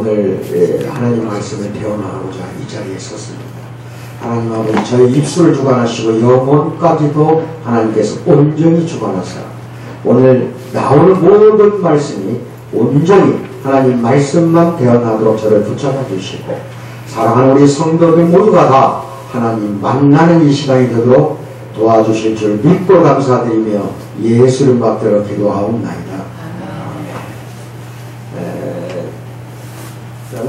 오늘 하나님 말씀을 배워나가고자 이 자리에 섰습니다. 하나님 아버지, 저희 입술을 주관하시고 영혼까지도 하나님께서 온전히 주관하사 오늘 나오는 모든 말씀이 온전히 하나님 말씀만 되어나도록 저를 붙잡아 주시고, 사랑하는 우리 성도들 모두가 다 하나님 만나는 이 시간이 되도록 도와주실 줄 믿고 감사드리며 예수 이름 받들어 기도하옵나이다.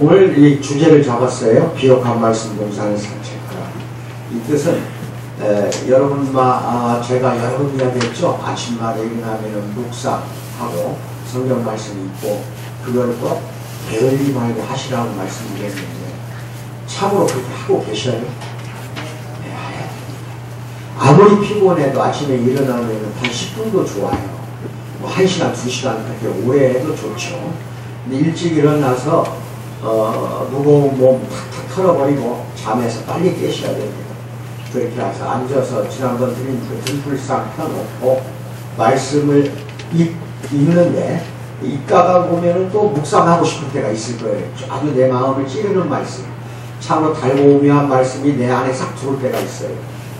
오늘 이 주제를 잡았어요. 비옥한 말씀 봉사는 산책하라. 이 뜻은 제가 여러 번 이야기했죠. 아침마다 일어나면 묵상하고 성경 말씀이 있고 그걸 꼭 게을리 말고 하시라고 말씀드렸는데 참으로 그렇게 하고 계셔요? 네, 아무리 피곤해도 아침에 일어나면 한 10분도 좋아요. 뭐 1시간, 2시간 그렇게 오래 해도 좋죠. 근데 일찍 일어나서 무거운 몸 탁탁 털어버리고 잠에서 빨리 깨셔야 됩니다. 그렇게 해서 앉아서 지난번 드린 그 등불상 펴놓고 말씀을 읽는데 읽다가 보면은 또 묵상하고 싶을 때가 있을 거예요. 아주 내 마음을 찌르는 말씀, 참으로 달고오묘한 말씀이 내 안에 싹 들어올 때가 있어요.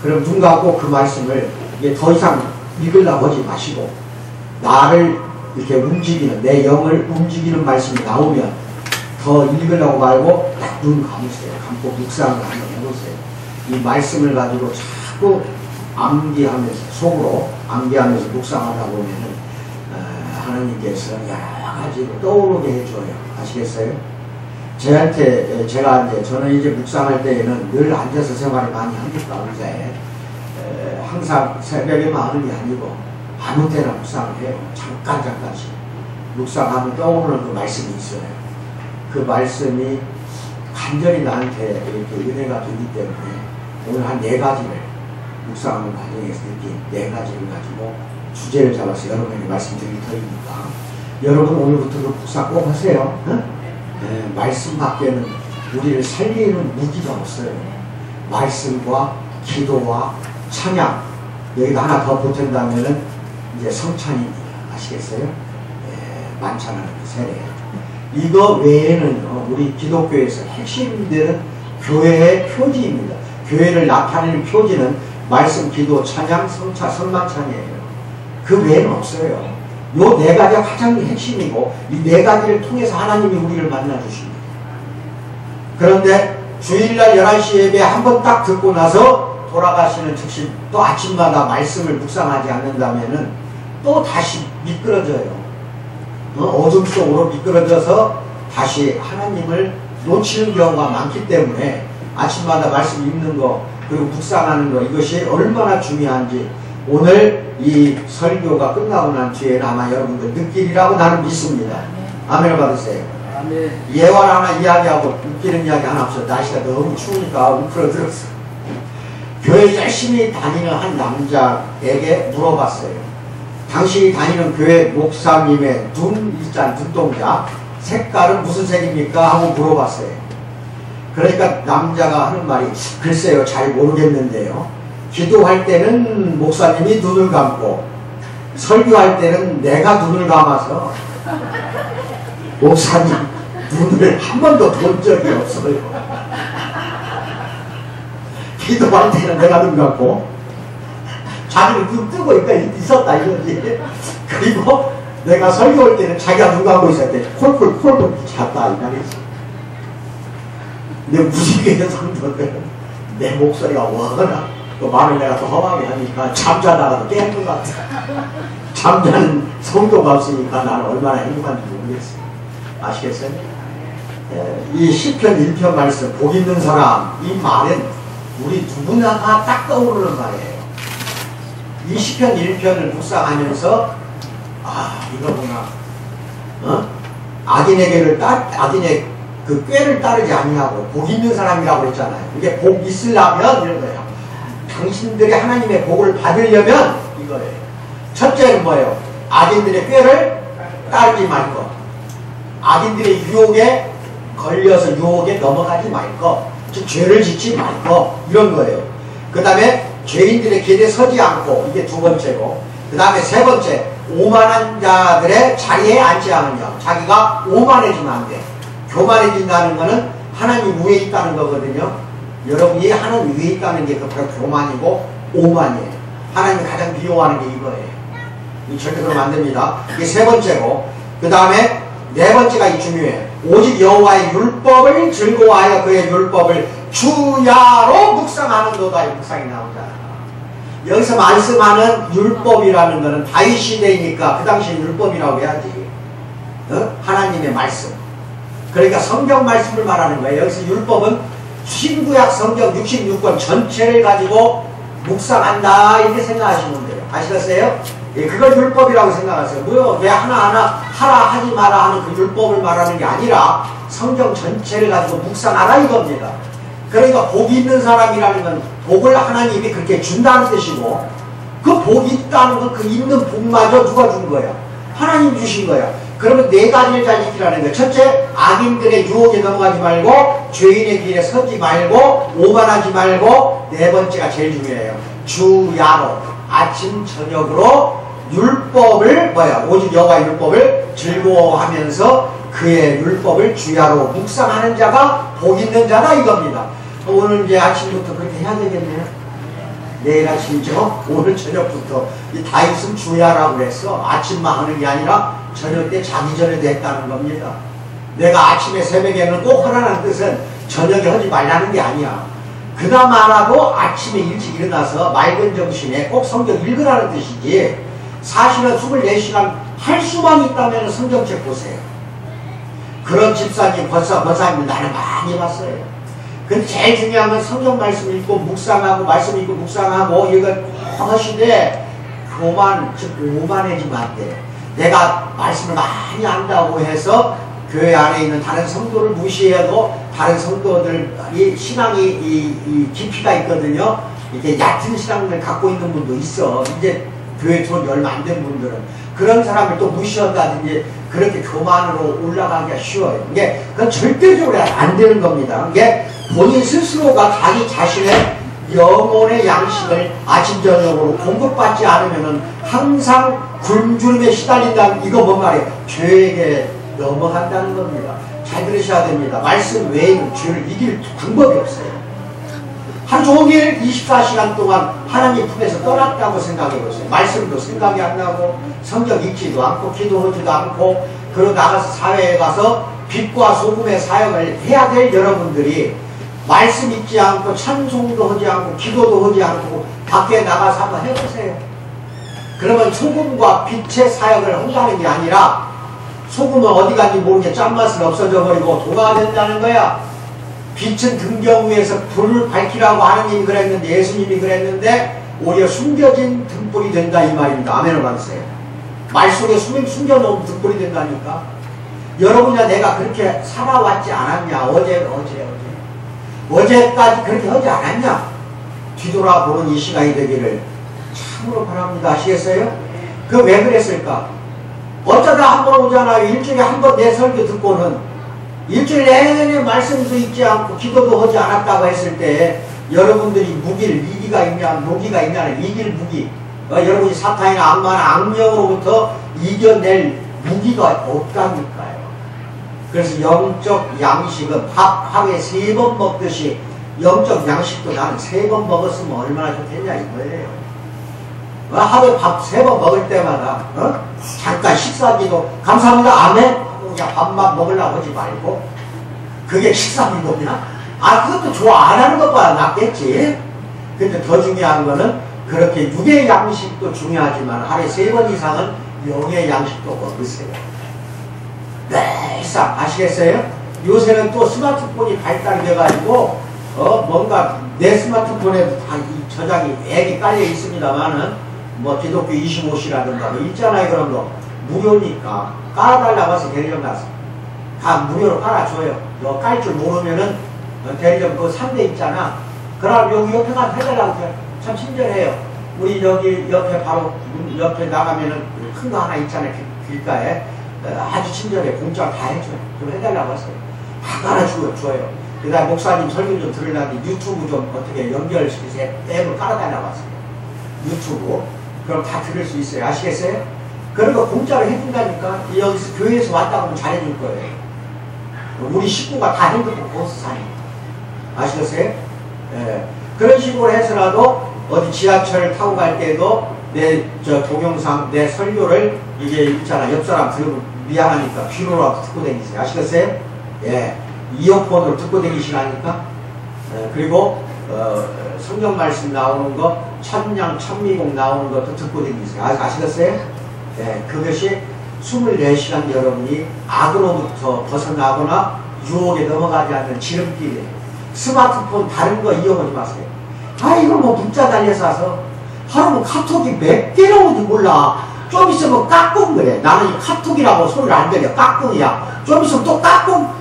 그럼 눈 감고 그 말씀을 이게 더 이상 읽으려고 하지 마시고 나를 이렇게 움직이는, 내 영을 움직이는 말씀이 나오면 더 읽으려고 말고 딱 눈 감으세요. 감고 묵상을 한번 해보세요. 이 말씀을 가지고 자꾸 암기하면서, 속으로 암기하면서 묵상하다 보면은 하나님께서 여러 가지로 떠오르게 해줘요. 아시겠어요? 저는 이제 묵상할 때에는 늘 앉아서 생활을 많이 합니다. 의자에. 항상 새벽에만 하는 게 아니고 아무 때나 묵상을 해요. 잠깐씩. 묵상하면 떠오르는 그 말씀이 있어요. 그 말씀이 간절히 나한테 이렇게 은혜가 되기 때문에 오늘 한 4가지를 묵상하는 과정에서 이렇게 4가지를 가지고 주제를 잡아서 여러분에게 말씀드릴 터이니까 여러분 오늘부터 그 묵상 꼭 하세요. 응? 네, 말씀 밖에는 우리를 살리는 무기가 없어요. 말씀과 기도와 찬양, 여기다 하나 더 보탠다면은 이제 성찬입니다. 아시겠어요? 네, 만찬하는 그 세례. 이거 외에는 우리 기독교에서 핵심되는 교회의 표지입니다. 교회를 나타내는 표지는 말씀, 기도, 찬양, 성찬, 성만찬이에요. 그 외에는 없어요. 요 4가지가 가장 핵심이고 이 4가지를 통해서 하나님이 우리를 만나주십니다. 그런데 주일날 11시 예배 한번 딱 듣고 나서 돌아가시는 즉시 또 아침마다 말씀을 묵상하지 않는다면은 또 다시 미끄러져요. 어둠 속으로 미끄러져서 다시 하나님을 놓치는 경우가 많기 때문에 아침마다 말씀 읽는 거 그리고 묵상하는 거, 이것이 얼마나 중요한지 오늘 이 설교가 끝나고 난 뒤에는 아마 여러분들 느끼리라고 나는 믿습니다. 아멘을 받으세요. 아멘. 예화를 하나 이야기하고 웃기는 이야기 하나 없어. 날씨가 너무 추우니까 웅크러들었어. 교회 열심히 다니는 한 남자에게 물어봤어요. 당신이 다니는 교회 목사님의 눈 있잖아, 눈동자 색깔은 무슨 색입니까? 하고 물어봤어요. 그러니까 남자가 하는 말이 글쎄요, 잘 모르겠는데요. 기도할 때는 목사님이 눈을 감고 설교할 때는 내가 눈을 감아서 목사님 눈을 한 번도 본 적이 없어요. 기도할 때는 내가 눈 감고 자기는 눈 뜨고 있었다 이거지. 그리고 내가 설교할 때는 자기가 눈 감고 있었대. 콜콜 잤다 이 말이지. 근데 무지개의 성도들은 내 목소리가 워낙 또 말을 내가 더 험하게 하니까 잠자다가도 깨는 것 같아. 잠자는 성도가 없으니까 나는 얼마나 행복한지 모르겠어요. 아시겠어요? 이 시편 1편 말씀 복 있는 사람, 이 말은 우리 누구나가 딱 떠오르는 말이에요. 이 시편 1편을 묵상하면서 이거구나. 악인의 그 꾀를 따르지 아니하고 복 있는 사람이라고 그랬잖아요. 이게 복 있으려면 이런 거예요. 당신들이 하나님의 복을 받으려면 이거예요. 첫째는 뭐예요? 악인들의 꾀를 따르지 말 것. 악인들의 유혹에 걸려서 유혹에 넘어가지 말 것. 즉 죄를 짓지 말 것. 이런 거예요. 그 다음에 죄인들의 길에 서지 않고, 이게 2번째고, 그 다음에 3번째, 오만한 자들의 자리에 앉지 않으며, 자기가 오만해지면 안 돼. 교만해진다는 거는 하나님 위에 있다는 거거든요. 여러분이 하나님 위에 있다는 게 바로 교만이고 오만이에요. 하나님이 가장 미워하는 게 이거예요. 절대 그러면 안 됩니다. 이게 세 번째고, 그 다음에 네 번째가 이 중요해요. 오직 여호와의 율법을 즐거워하여 그의 율법을 주야로 묵상하는도다. 이 묵상이 나오잖아. 여기서 말씀하는 율법이라는 것은 다윗 시대이니까 그 당시 율법이라고 해야지. 하나님의 말씀. 그러니까 성경 말씀을 말하는 거예요. 여기서 율법은 신구약 성경 66권 전체를 가지고 묵상한다 이렇게 생각하시면 돼요. 아시겠어요? 예, 그걸 율법이라고 생각하세요. 뭐요? 왜 하나하나 하라 하지 마라 하는 그 율법을 말하는 게 아니라 성경 전체를 가지고 묵상하라 이겁니다. 그러니까 복이 있는 사람이라는 건 복을 하나님이 그렇게 준다는 뜻이고, 그 복이 있다는 건 그 있는 복마저 누가 준 거야? 하나님 주신 거야. 그러면 네 가지를 잘 지키라는 거예요. 첫째, 악인들의 유혹에 넘어가지 말고, 죄인의 길에 서지 말고, 오만하지 말고, 네 번째가 제일 중요해요. 주야로, 아침 저녁으로 율법을 오직 여호와의 율법을 즐거워하면서 그의 율법을 주야로 묵상하는 자가 복 있는 자다 이겁니다. 오늘 이제 아침부터 그렇게 해야 되겠네요. 내일 아침이죠. 오늘 저녁부터 이 다윗은 주야라고 그랬어. 아침만 하는 게 아니라 저녁 때 자기 전에도 했다는 겁니다. 내가 아침에 새벽에는 꼭 하라는 뜻은 저녁에 하지 말라는 게 아니야. 그나마 하라고 아침에 일찍 일어나서 맑은 정신에 꼭 성경 읽으라는 뜻이지, 사실은 24시간 할 수만 있다면 성경책 보세요. 그런 집사님, 권사님 나는 많이 봤어요. 근데 제일 중요한 건 성경 말씀 읽고 묵상하고, 말씀 읽고 묵상하고, 이거 꼭 하시되 교만, 즉 오만해지면 안 돼. 내가 말씀을 많이 안다고 해서 교회 안에 있는 다른 성도를 무시해도 다른 성도들이 신앙이 이 깊이가 있거든요. 이렇게 얕은 신앙을 갖고 있는 분도 있어. 이제 교회 돈 얼마 안 된 분들은 그런 사람을 또 무시한다든지 그렇게 교만으로 올라가기가 쉬워요. 이게 그건 절대적으로 안 되는 겁니다. 이게 본인 스스로가 자기 자신의 영혼의 양식을 아침 저녁으로 공급받지 않으면은 항상 굶주림에 시달린다는, 이거 뭔 말이에요? 죄에게 넘어간다는 겁니다. 잘 들으셔야 됩니다. 말씀 외에는 죄를 이길 방법이 없어요. 하루 종일 24시간 동안 하나님 품에서 떠났다고 생각해 보세요. 말씀도 생각이 안 나고, 성경 읽지도 않고, 기도하지도 않고, 그러고 나가서 사회에 가서 빛과 소금의 사역을 해야 될 여러분들이 말씀 읽지 않고, 찬송도 하지 않고, 기도도 하지 않고, 밖에 나가서 한번 해보세요. 그러면 소금과 빛의 사역을 한다는 게 아니라, 소금은 어디 간지 모르게 짠맛은 없어져 버리고 도가 된다는 거야. 빛은 등경 위에서 불을 밝히라고 하느님이 그랬는데, 예수님이 그랬는데 오히려 숨겨진 등불이 된다 이 말입니다. 아멘을 받으세요. 말 속에 숨겨놓은 등불이 된다니까. 여러분이나 내가 그렇게 살아왔지 않았냐? 어제까지 그렇게 하지 않았냐? 뒤돌아보는 이 시간이 되기를 참으로 바랍니다. 아시겠어요? 그 왜 그랬을까? 어쩌다 한 번 오잖아요. 일주일에 한 번 내 설교 듣고는 일주일 내내 말씀도 읽지 않고 기도도 하지 않았다고 했을 때 여러분들이 무기가 있냐는 이길 무기, 여러분이 사탄이나 악마나 악령으로부터 이겨낼 무기가 없다니까요. 그래서 영적 양식은 밥 하루에 3번 먹듯이 영적 양식도 나는 3번 먹었으면 얼마나 좋겠냐 이거예요. 하루에 밥 3번 먹을 때마다 잠깐 식사기도 감사합니다 아멘 그냥 밥만 먹으려고 하지 말고, 그게 식사기도냐? 그것도 좋아. 안 하는 것보다 낫겠지. 근데 더 중요한 거는 그렇게 육의 양식도 중요하지만 하루에 3번 이상은 영의 양식도 먹으세요. 매일상. 아시겠어요? 요새는 또 스마트폰이 발달돼가지고 뭔가 내 스마트폰에도 다 이 저장이 앱이 깔려 있습니다만은 뭐 기독교 25시라든가 뭐 있잖아요. 그런 거 무료니까 깔아달라고 해서 대리점 가서 다 무료로 깔아줘요. 너 깔 줄 모르면은 대리점 그 3대 있잖아. 그럼 여기 옆에 가서 해달라고 해요. 참 친절해요. 우리 여기 옆에 바로 옆에 나가면은 큰 거 하나 있잖아요. 길가에 아주 친절해. 공짜 다 해줘요. 좀 해달라고 하세요. 다 깔아줘요. 그 다음에 목사님 설교 좀 들으려는데 유튜브 좀 어떻게 연결시키세요. 앱을 깔아달라고 하세요. 유튜브. 그럼 다 들을 수 있어요. 아시겠어요? 그런 거 공짜로 해준다니까. 여기서 교회에서 왔다고 하면 잘해줄 거예요. 우리 식구가 다 핸드폰 거기서 사니. 아시겠어요? 예. 그런 식으로 해서라도 어디 지하철을 타고 갈 때도 내 동영상, 내 설교를 이게 있잖아. 옆 사람 들으면 미안하니까 귀로라도 듣고 다니세요. 아시겠어요? 예. 이어폰으로 듣고 다니시라니까. 예. 그리고 성경 말씀 나오는 거, 천냥, 천미곡 나오는 것도 듣고 다니세요. 아시겠어요? 예. 그것이 24시간 여러분이 악으로부터 벗어나거나 유혹에 넘어가지 않는 지름길이에요. 스마트폰 다른 거 이용하지 마세요. 아, 이거 뭐 문자 달려서 와서 하루는 카톡이 몇 개나 오는지 몰라. 좀 있으면 까꿍 그래. 나는 이 카톡이라고 소리를 안 들려. 까꿍이야. 좀 있으면 또 까꿍,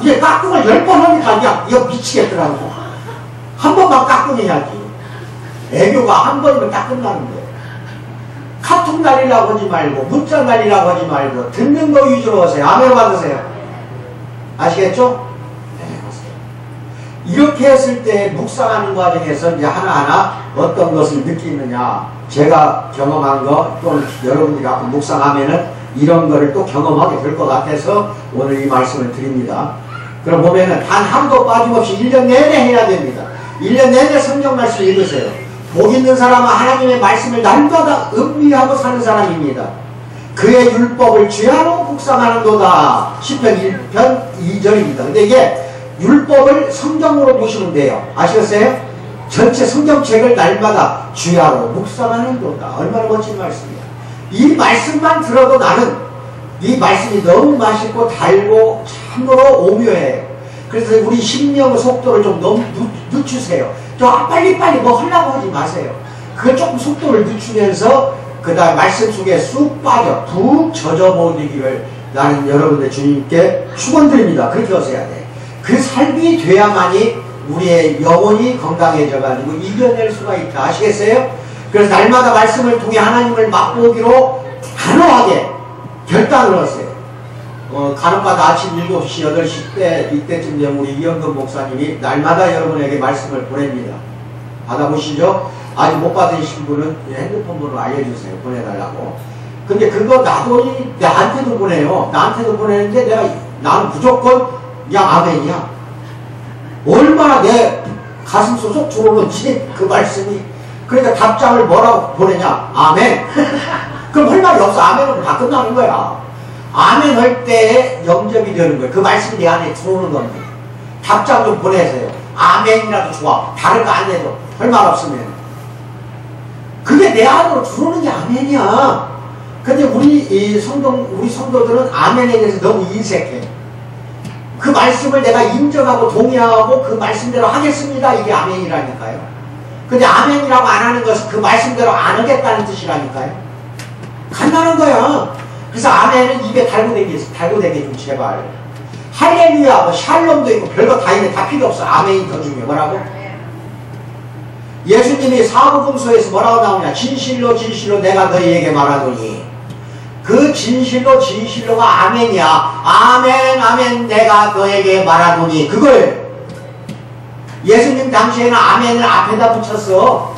이제 까꿍을 10번 하니까 그냥 이거 미치겠더라고. 한 번만 까꿍해야지. 애교가 한 번이면 딱 끝나는데. 카톡 날리라고 하지 말고, 문자 날리라고 하지 말고, 듣는 거 위주로 하세요. 아멘 받으세요. 아시겠죠? 네, 맞습니다. 이렇게 했을 때 묵상하는 과정에서 이제 하나하나 어떤 것을 느끼느냐. 제가 경험한 거, 또는 여러분들이 앞으로 묵상하면은 이런 거를 또 경험하게 될 것 같아서 오늘 이 말씀을 드립니다. 그럼 보면은 단 하루도 빠짐없이 1년 내내 해야 됩니다. 1년 내내 성경 말씀 읽으세요. 복 있는 사람은 하나님의 말씀을 날마다 음미하고 사는 사람입니다. 그의 율법을 주야로 묵상하는도다. 시편 1편 2절입니다. 근데 이게 율법을 성경으로 보시면 돼요. 아시겠어요? 전체 성경책을 날마다 주야로 묵상하는도다. 얼마나 멋진 말씀이야. 이 말씀만 들어도 나는 이 말씀이 너무 맛있고 달고 참으로 오묘해요. 그래서 우리 심령의 속도를 좀 너무 늦추세요. 저 빨리빨리 뭐 하려고 하지 마세요. 그걸 조금 속도를 늦추면서 그 다음 말씀 속에 쑥 빠져 푹 젖어버리기를 나는 여러분들 주님께 축원드립니다. 그렇게 하셔야 돼. 그 삶이 돼야만이 우리의 영혼이 건강해져가지고 이겨낼 수가 있다. 아시겠어요? 그래서 날마다 말씀을 통해 하나님을 맛보기로 단호하게 결단을 하세요. 간혹가다 아침 7시, 8시 때 이때쯤 되면 우리 이영근 목사님이 날마다 여러분에게 말씀을 보냅니다. 받아보시죠? 아직 못 받으신 분은 핸드폰 번호 알려주세요. 보내달라고. 근데 그거 나한테도 보내요. 나한테도 보내는데 나는 무조건 그냥 아멘이야. 얼마나 내 가슴 속 들어오는지 그 말씀이. 그러니까 답장을 뭐라고 보내냐? 아멘. 그럼 할 말이 없어. 아멘으로 다 끝나는 거야. 아멘 할 때 영접이 되는 거예요. 그 말씀이 내 안에 들어오는 겁니다. 답장 좀 보내세요. 아멘이라도 좋아. 다른 거 안 해도 할 말 없으면. 그게 내 안으로 들어오는 게 아멘이야. 근데 우리 성도들은 아멘에 대해서 너무 인색해. 그 말씀을 내가 인정하고 동의하고 그 말씀대로 하겠습니다. 이게 아멘이라니까요. 근데 아멘이라고 안 하는 것은 그 말씀대로 안 하겠다는 뜻이라니까요. 간단한 거야. 그래서 아멘은 입에 달고 다니게 좀 제발. 할렐루야, 뭐 샬롬도 있고 별거 다 있네. 다 필요 없어. 아멘이 더 중요해. 뭐라고? 예수님이 사복음서에서 뭐라고 나오냐? 진실로 진실로 내가 너희에게 말하노니. 그 진실로가 아멘이야. 아멘 아멘 내가 너에게 말하노니. 그걸 예수님 당시에는 아멘을 앞에다 붙였어.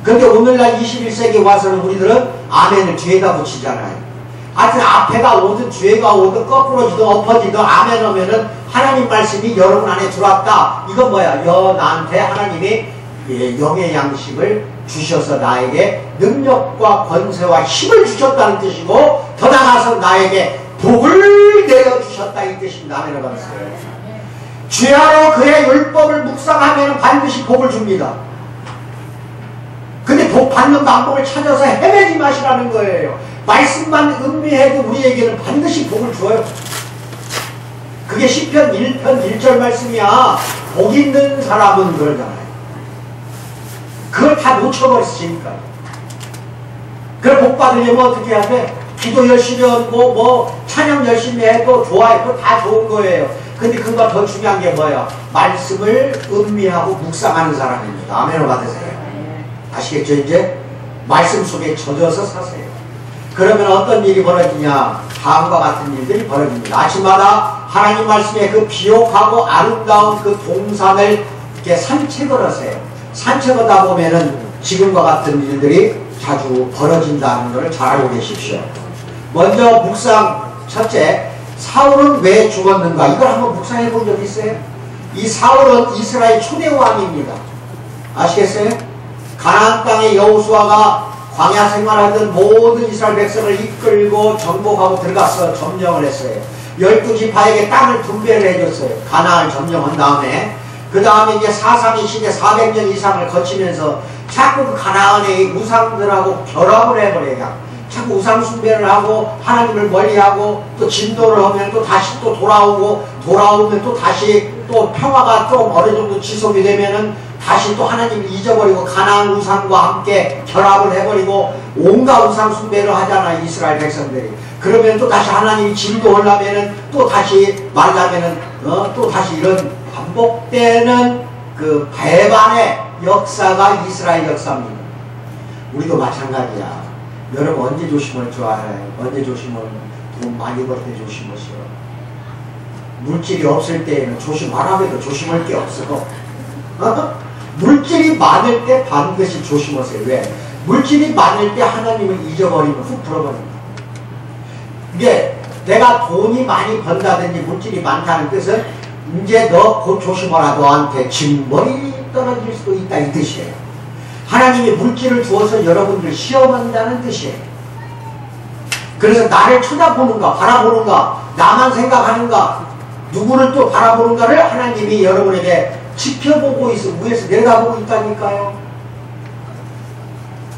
그런데 오늘날 21세기 와서는 우리들은 아멘을 뒤에다 붙이잖아요. 하여튼 앞에가 오든 뒤에가 오든 거꾸로지든 엎어지든 아멘 하면은 하나님 말씀이 여러분 안에 들어왔다. 이건 뭐야? 나한테 하나님이 영의 양식을 주셔서 나에게 능력과 권세와 힘을 주셨다는 뜻이고, 더 나아가서 나에게 복을 내려주셨다 이 뜻입니다. 아멘을 받았어요. 주야로 그의 율법을 묵상하면 반드시 복을 줍니다. 근데 복 받는 방법을 찾아서 헤매지 마시라는 거예요. 말씀만 음미해도 우리에게는 반드시 복을 줘요. 그게 시편 1편 1절 말씀이야. 복 있는 사람은 그러잖아요. 그걸 다 놓쳐버렸으니까. 그걸 복 받으려면 어떻게 해야 돼? 기도 열심히 하고 뭐 찬양 열심히 해도 좋아요. 그거 다 좋은 거예요. 근데 그거 더 중요한 게 뭐예요? 말씀을 음미하고 묵상하는 사람입니다. 아멘을 받으세요. 아시겠죠? 이제 말씀 속에 젖어서 사세요. 그러면 어떤 일이 벌어지냐? 다음과 같은 일들이 벌어집니다. 아침마다 하나님 말씀에 그 비옥하고 아름다운 그 동산을 이렇게 산책을 하세요. 산책하다 보면은 지금과 같은 일들이 자주 벌어진다는 것을 잘 알고 계십시오. 먼저 묵상, 첫째, 사울은 왜 죽었는가? 이걸 한번 묵상해 본 적 있어요? 이 사울은 이스라엘 초대 왕입니다. 아시겠어요? 가나안 땅의 여호수아가 광야 생활하던 모든 이스라엘 백성을 이끌고 정복하고 들어가서 점령을 했어요. 12지파에게 땅을 분배를 해줬어요. 가나안을 점령한 다음에 그 다음에 이제 사사기 시대 400년 이상을 거치면서 자꾸 그 가나안의 우상들하고 결합을 해버려요. 자꾸 우상 숭배를 하고 하나님을 멀리하고 또 진도를 하면 또 다시 또 돌아오면 또 다시 또 평화가 좀 어느 정도 지속이 되면은 다시 또 하나님을 잊어버리고 가나안 우상과 함께 결합을 해버리고 온갖 우상 숭배를 하잖아요. 이스라엘 백성들이. 그러면 또 다시 하나님이 진도하려면은 또 다시 말하자면은 또 다시 이런 반복되는 그 배반의 역사가 이스라엘 역사입니다. 우리도 마찬가지야. 여러분 언제 조심을 좋아해요? 언제 조심을 돈 많이 벌 때 조심하시오. 물질이 없을 때에는 조심하라고 해도 조심할 게 없어. 물질이 많을 때 반드시 조심하세요. 왜? 물질이 많을 때 하나님을 잊어버리면 훅 불어버립니다. 이게 내가 돈이 많이 번다든지 물질이 많다는 뜻은 이제 너 곧 조심하라. 너한테 징벌이 떨어질 수도 있다 이 뜻이에요. 하나님이 물질을 주어서 여러분들 시험한다는 뜻이에요. 그래서 나를 쳐다보는가 바라보는가 나만 생각하는가 누구를 또 바라보는가를 하나님이 여러분에게 지켜보고 있어 위에서 내려다보고 있다니까요.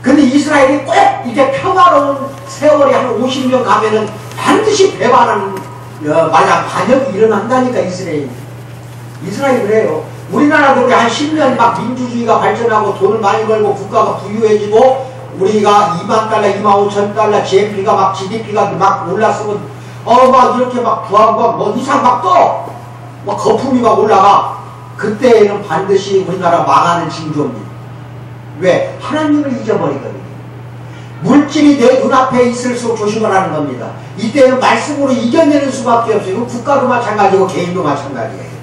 근데 이스라엘이 꼭 이제 평화로운 세월이 한 50년 가면은 반드시 배반하는 말하자면 반역이 일어난다니까. 이스라엘이 그래요. 우리나라도 한 10년 막 민주주의가 발전하고 돈을 많이 벌고 국가가 부유해지고 우리가 2만 달러, 2만 5천 달러 GDP가 막 올랐으면 막 이렇게 막 부하고 뭐 이상 막 떠! 막 거품이 막 올라가. 그때에는 반드시 우리나라 망하는 징조입니다. 왜? 하나님을 잊어버리거든요. 물질이 내 눈앞에 있을수록 조심하라는 겁니다. 이때는 말씀으로 이겨내는 수밖에 없어요. 국가도 마찬가지고 개인도 마찬가지예요.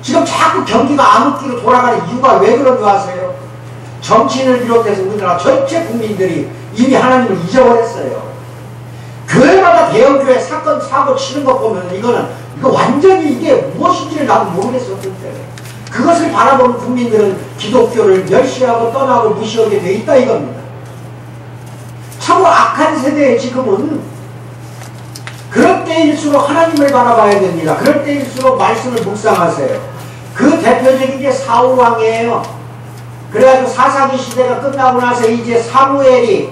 지금 자꾸 경기가 암흑기로 돌아가는 이유가 왜 그런 줄 아세요? 정치인을 비롯해서 우리나라 전체 국민들이 이미 하나님을 잊어버렸어요. 교회마다 대형교회 사건 사고 치는 것 보면 이거 완전히 이게 무엇인지를 나도 모르겠어. 그것을 바라보는 국민들은 기독교를 멸시하고 떠나고 무시하게 돼 있다 이겁니다. 참으로 악한 세대에 지금은 그럴 때일수록 하나님을 바라봐야 됩니다. 그럴 때일수록 말씀을 묵상하세요. 그 대표적인 게 사울왕이에요. 그래가지고 사사기 시대가 끝나고 나서 이제 사무엘이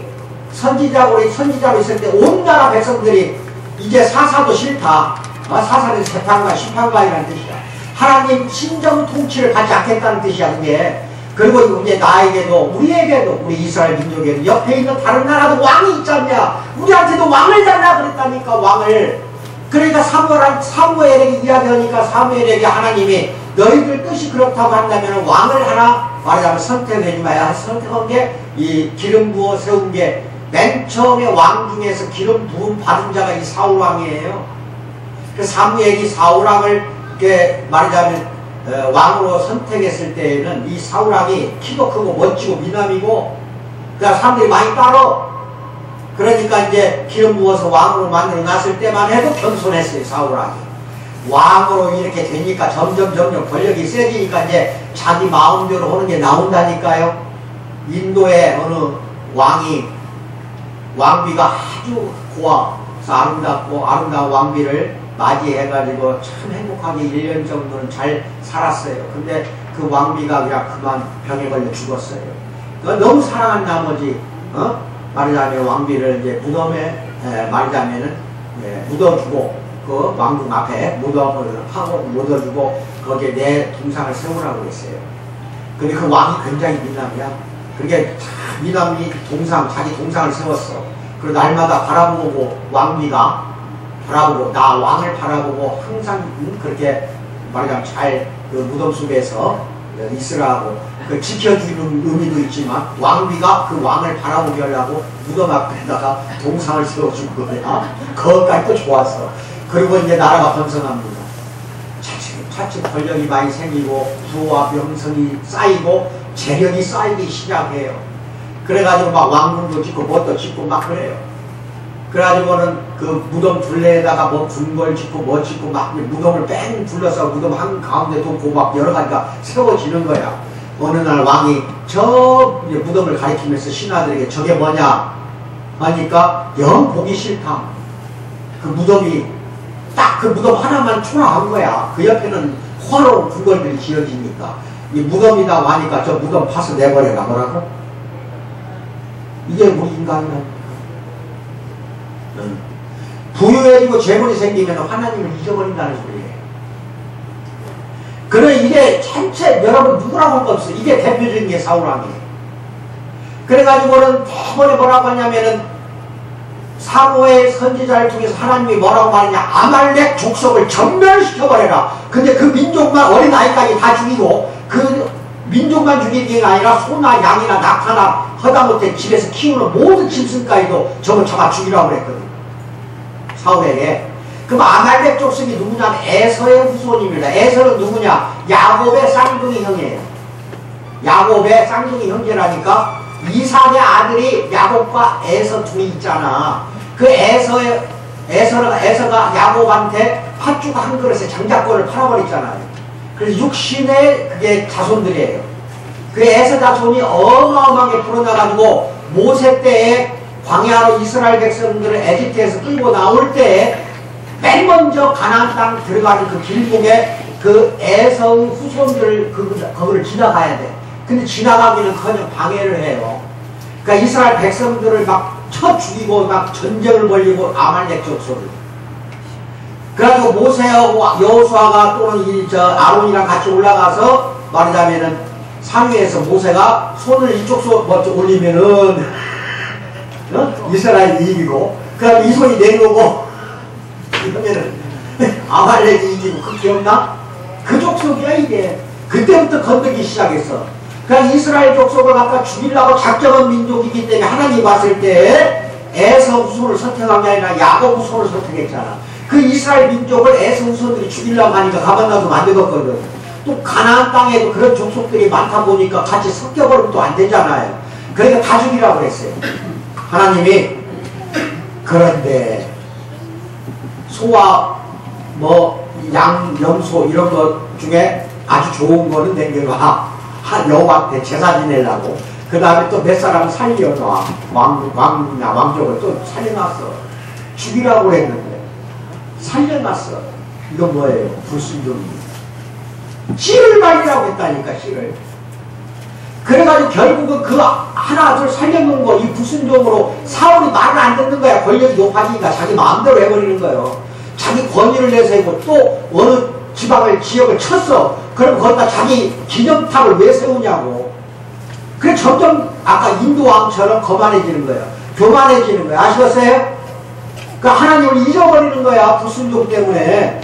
선지자로 있을 때 온 나라 백성들이 이제 사사도 싫다. 사사는 재판관, 심판관이라는 뜻이야. 하나님 신정 통치를 받지 않겠다는 뜻이야 그게. 그리고 이제 나에게도 우리에게도 우리 이스라엘 민족에도 옆에 있는 다른 나라도 왕이 있지 않냐. 우리한테도 왕을 달라 그랬다니까. 왕을. 그러니까 사무엘에게 이야기하니까 사무엘에게 하나님이 너희들 뜻이 그렇다고 한다면 왕을 하나 말하자면 선택해주마야. 선택한 게 이 기름 부어 세운 게 맨 처음에 왕 중에서 기름 부음 받은 자가 이 사울왕이에요. 그 사무엘이 사울왕을 이렇게 말하자면 왕으로 선택했을 때에는 이 사울왕이 키도 크고 멋지고 미남이고 그다음 사람들이 많이 따라. 그러니까 이제 기름 부어서 왕으로 만들어 놨을 때만 해도 겸손했어요. 사울왕이. 왕으로 이렇게 되니까 점점 권력이 세지니까 이제 자기 마음대로 하는 게 나온다니까요. 인도의 어느 왕비가 아주 아름답고 아름다운 왕비를 맞이해가지고 참 행복하게 1년 정도는 잘 살았어요. 근데 그 왕비가 그만 병에 걸려 죽었어요. 너무 사랑한 나머지 말하자면 왕비를 이제 무덤에 말하자면은 묻어주고 그 왕궁 앞에 무덤을 하고 묻어주고 거기에 내 동상을 세우라고 했어요. 근데 그 왕이 굉장히 미남이야. 그게 미남이 자기 동상을 세웠어. 그리고 날마다 바라보고 왕비가 바라보고 나 왕을 바라보고 항상 그렇게 말하자면 잘 그 무덤 속에서 있으라고 그 지켜주는 의미도 있지만 왕비가 그 왕을 바라보게 하려고 무덤 앞에다가 동상을 세워준 거야. 그것까지 또 좋았어. 그리고 이제 나라가 번성합니다. 차츰 권력이 많이 생기고 부와 명성이 쌓이고 재력이 쌓이기 시작해요. 그래가지고 막 왕궁도 짓고 뭣도 짓고 막 그래요. 그래가지고는 그 무덤 둘레에다가 뭐 궁궐 짓고 뭐 짓고 막 무덤을 뺑 둘러서 무덤 한 가운데 놓고 막 여러 가지가 세워지는 거야. 어느 날 왕이 저 무덤을 가리키면서 신하들에게 저게 뭐냐 하니까 영 보기 싫다. 그 무덤이 딱 그 무덤 하나만 초라한 거야. 그 옆에는 화로운 궁궐들이 지어지니까 이 무덤이다 하니까 저 무덤 파서 내버려라. 뭐라고? 이게 우리 인간이야. 부유해지고 재물이 생기면 하나님을 잊어버린다는 소리예요. 그래 이게 전체 여러분 누구라고 할 거 없어. 이게 대표적인 게 사울왕이에요. 그래가지고는 대번에 뭐라고 하냐면은 사무엘 선지자를 통해서 하나님이 뭐라고 말하냐. 아말렉 족속을 전멸시켜버려라. 근데 그 민족만 어린아이까지 다 죽이고 그 민족만 죽이는 게 아니라 소나 양이나 낙타나 허다못해 집에서 키우는 모든 짐승까지도 저걸 잡아 죽이라고 그랬거든. 사울에게. 그럼 아말렉 족속이 누구냐면 에서의 후손입니다. 에서는 누구냐? 야곱의 쌍둥이 형이에요. 야곱의 쌍둥이 형제라니까 이삭의 아들이 야곱과 에서 둘이 있잖아. 그 에서가 야곱한테 팥죽 한 그릇에 장자권을 팔아버렸잖아요. 그래서 육신의 그게 자손들이에요. 그 에서 자손이 어마어마하게 불어나가지고 모세 때에 광야로 이스라엘 백성들을 에집트에서 끌고 나올 때에 맨 먼저 가나안 땅 들어가는 그 길목에 그 에서의 후손들 거기를 지나가야 돼. 근데 지나가기는커녕 방해를 해요. 그러니까 이스라엘 백성들을 막 쳐 죽이고 막 전쟁을 벌이고 아말렉 족속을. 그래가지고 모세하고 여호수아가 또는 아론이랑 같이 올라가서 말하자면은 상위에서 모세가 손을 이쪽 손 먼저 올리면은 이스라엘이 이기고 그 다음에 이 손이 내려오고 이러면은 아말렉이 이기고. 그 기억나? 그 족속이야 이게. 그때부터 건드기 시작했어. 그러니까 이스라엘 족속을 갖다 죽이려고 작정한 민족이기 때문에 하나님이 봤을 때 에서 후손을 선택한 게 아니라 야곱 후손을 선택했잖아. 그 이스라엘 민족을 에서 후손들이 죽이려고 하니까 가만 놔두면 안 되거든. 또 가나안 땅에도 그런 족속들이 많다 보니까 같이 섞여버리면 또 안 되잖아요. 그러니까 다 죽이라고 그랬어요. 하나님이. 그런데 소와 뭐 양, 염소 이런 것 중에 아주 좋은 거는 남겨놔. 여호와한테 제사 지내려고. 그 다음에 또 몇 사람 살려놔. 왕족을 또 살려놨어. 죽이라고 했는데 살려놨어. 이건 뭐예요? 불순종입니다. 씨를 말리라고 했다니까. 씨를. 그래가지고 결국은 그 하나 둘 살려놓은 거 이 불순종으로 사울이 말을 안 듣는 거야. 권력이 높아지니까 자기 마음대로 해버리는 거예요. 자기 권위를 내세우고 또 어느 지역을 쳤어. 그럼 거기다 자기 기념탑을 왜 세우냐고. 그래 점점 아까 인도왕처럼 거만해지는 거예요. 교만해지는 거예요. 아시겠어요? 그러니까 하나님을 잊어버리는 거야. 불순종 때문에.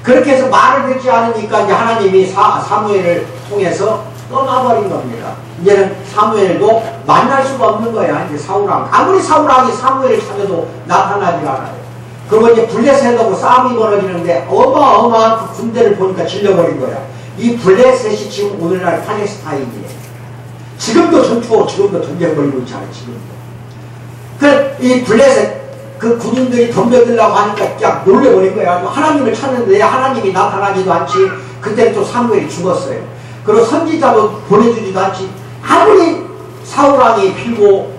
그렇게 해서 말을 듣지 않으니까 이제 하나님이 사무엘을 통해서 떠나버린 겁니다. 이제는 사무엘도 만날 수가 없는 거야. 이제 사울왕. 아무리 사울왕이 사무엘을 찾아도 나타나지 않아요. 그리고 이제 블레셋하고 싸움이 벌어지는데 어마어마한 그 군대를 보니까 질려버린 거야. 이 블레셋이 지금 오늘날 팔레스타인이에요. 지금도 지금도 전쟁 벌이고 있잖아요. 지금도. 이 블레셋 그 군인들이 덤벼들라고 하니까 그냥 놀래버린 거야. 하나님을 찾는데 하나님이 나타나지도 않지. 그때는 또 사무엘이 죽었어요. 그리고 선지자도 보내주지도 않지. 아무리 사울왕이 빌고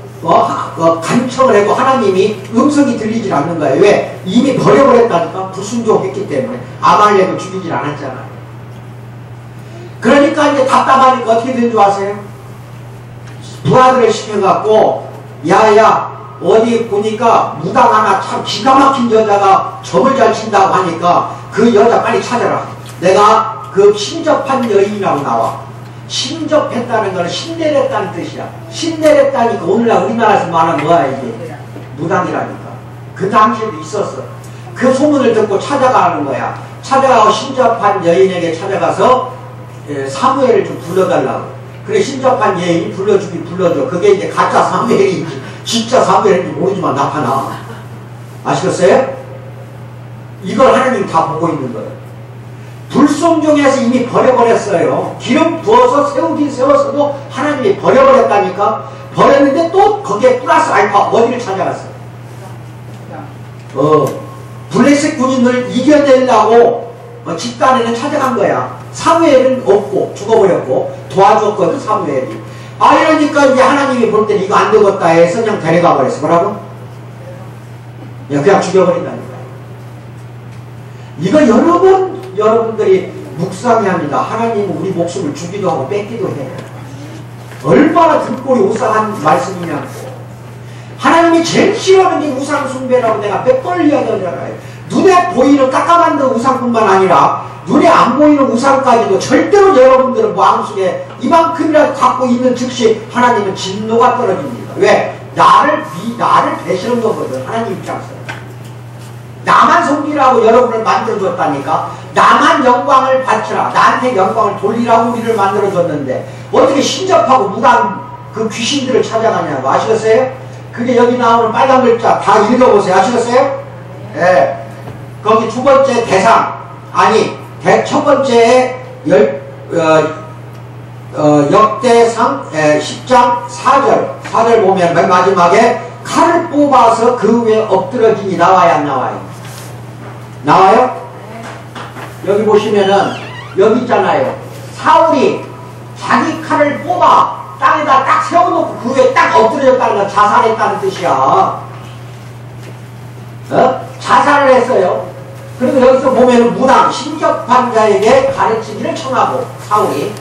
간청을 해도 하나님이 음성이 들리질 않는 거예요. 왜? 이미 버려버렸다니까. 불순종했기 때문에. 아말렉을 죽이질 않았잖아요. 그러니까 이제 답답하니까 어떻게 된 줄 아세요? 부하들을 시켜갖고 야야 어디 보니까 무당 하나 참 기가 막힌 여자가 점을 잘 친다고 하니까 그 여자 빨리 찾아라. 내가 그 신접한 여인이라고 나와. 신접했다는 거는 신내렸다는 뜻이야. 신내렸다니까 오늘날 우리나라에서 말하는 뭐야 이게. 무당이라니까. 그 당시에도 있었어. 그 소문을 듣고 찾아가는 거야. 찾아가고 신접한 여인에게 찾아가서 사무엘을 좀 불러달라고. 그래 신접한 여인이 불러줘. 그게 이제 가짜 사무엘인지 진짜 사무엘인지 모르지만 나타나. 아시겠어요? 이걸 하나님이 다 보고 있는 거예요. 불순종해서 이미 버려버렸어요. 기름 부어서 세우긴 세웠어도 하나님이 버려버렸다니까. 버렸는데 또 거기에 플러스 알파 어디를 찾아갔어요? 블레셋 군인을 이겨내려고 집단에는 찾아간 거야. 사무엘은 없고 죽어버렸고 도와줬거든 사무엘이. 이러니까 이제 하나님이 볼 때는 이거 안 되겠다 해서 그냥 데려가 버렸어. 뭐라고? 그냥 죽여버린다니까. 이거 여러분들이 묵상해야 합니다. 하나님은 우리 목숨을 주기도 하고 뺏기도 해요. 얼마나 등골이 오싹한 말씀이냐고. 하나님이 제일 싫어하는 게 우상 숭배라고 내가 몇 번 이야기하잖아요. 눈에 보이는 깎아만든 우상뿐만 아니라 눈에 안 보이는 우상까지도 절대로 여러분들은 마음속에 이만큼이라도 갖고 있는 즉시 하나님은 진노가 떨어집니다. 왜? 나를 배신한 거거든. 하나님 입장에서. 나만 섬기라고 여러분을 만들어줬다니까. 나만 영광을 바치라. 나한테 영광을 돌리라고 우리를 만들어줬는데 어떻게 신접하고 무당 그 귀신들을 찾아가냐고. 아시겠어요? 그게 여기 나오는 빨간 글자 다 읽어보세요. 아시겠어요? 예. 거기 두 번째 대상, 첫 번째 역대상 10장 4절 보면 맨 마지막에 칼을 뽑아서 그 위에 엎드러지니 나와요, 안 나와요? 나와요? 여기 보시면은 여기 있잖아요. 사울이 자기 칼을 뽑아 땅에다 딱 세워놓고 그 위에 딱 엎드려졌다는 건 자살했다는 뜻이야. 자살을 했어요. 그리고 여기서 보면은 무당, 신접한 자에게 가르치기를 청하고, 사울이.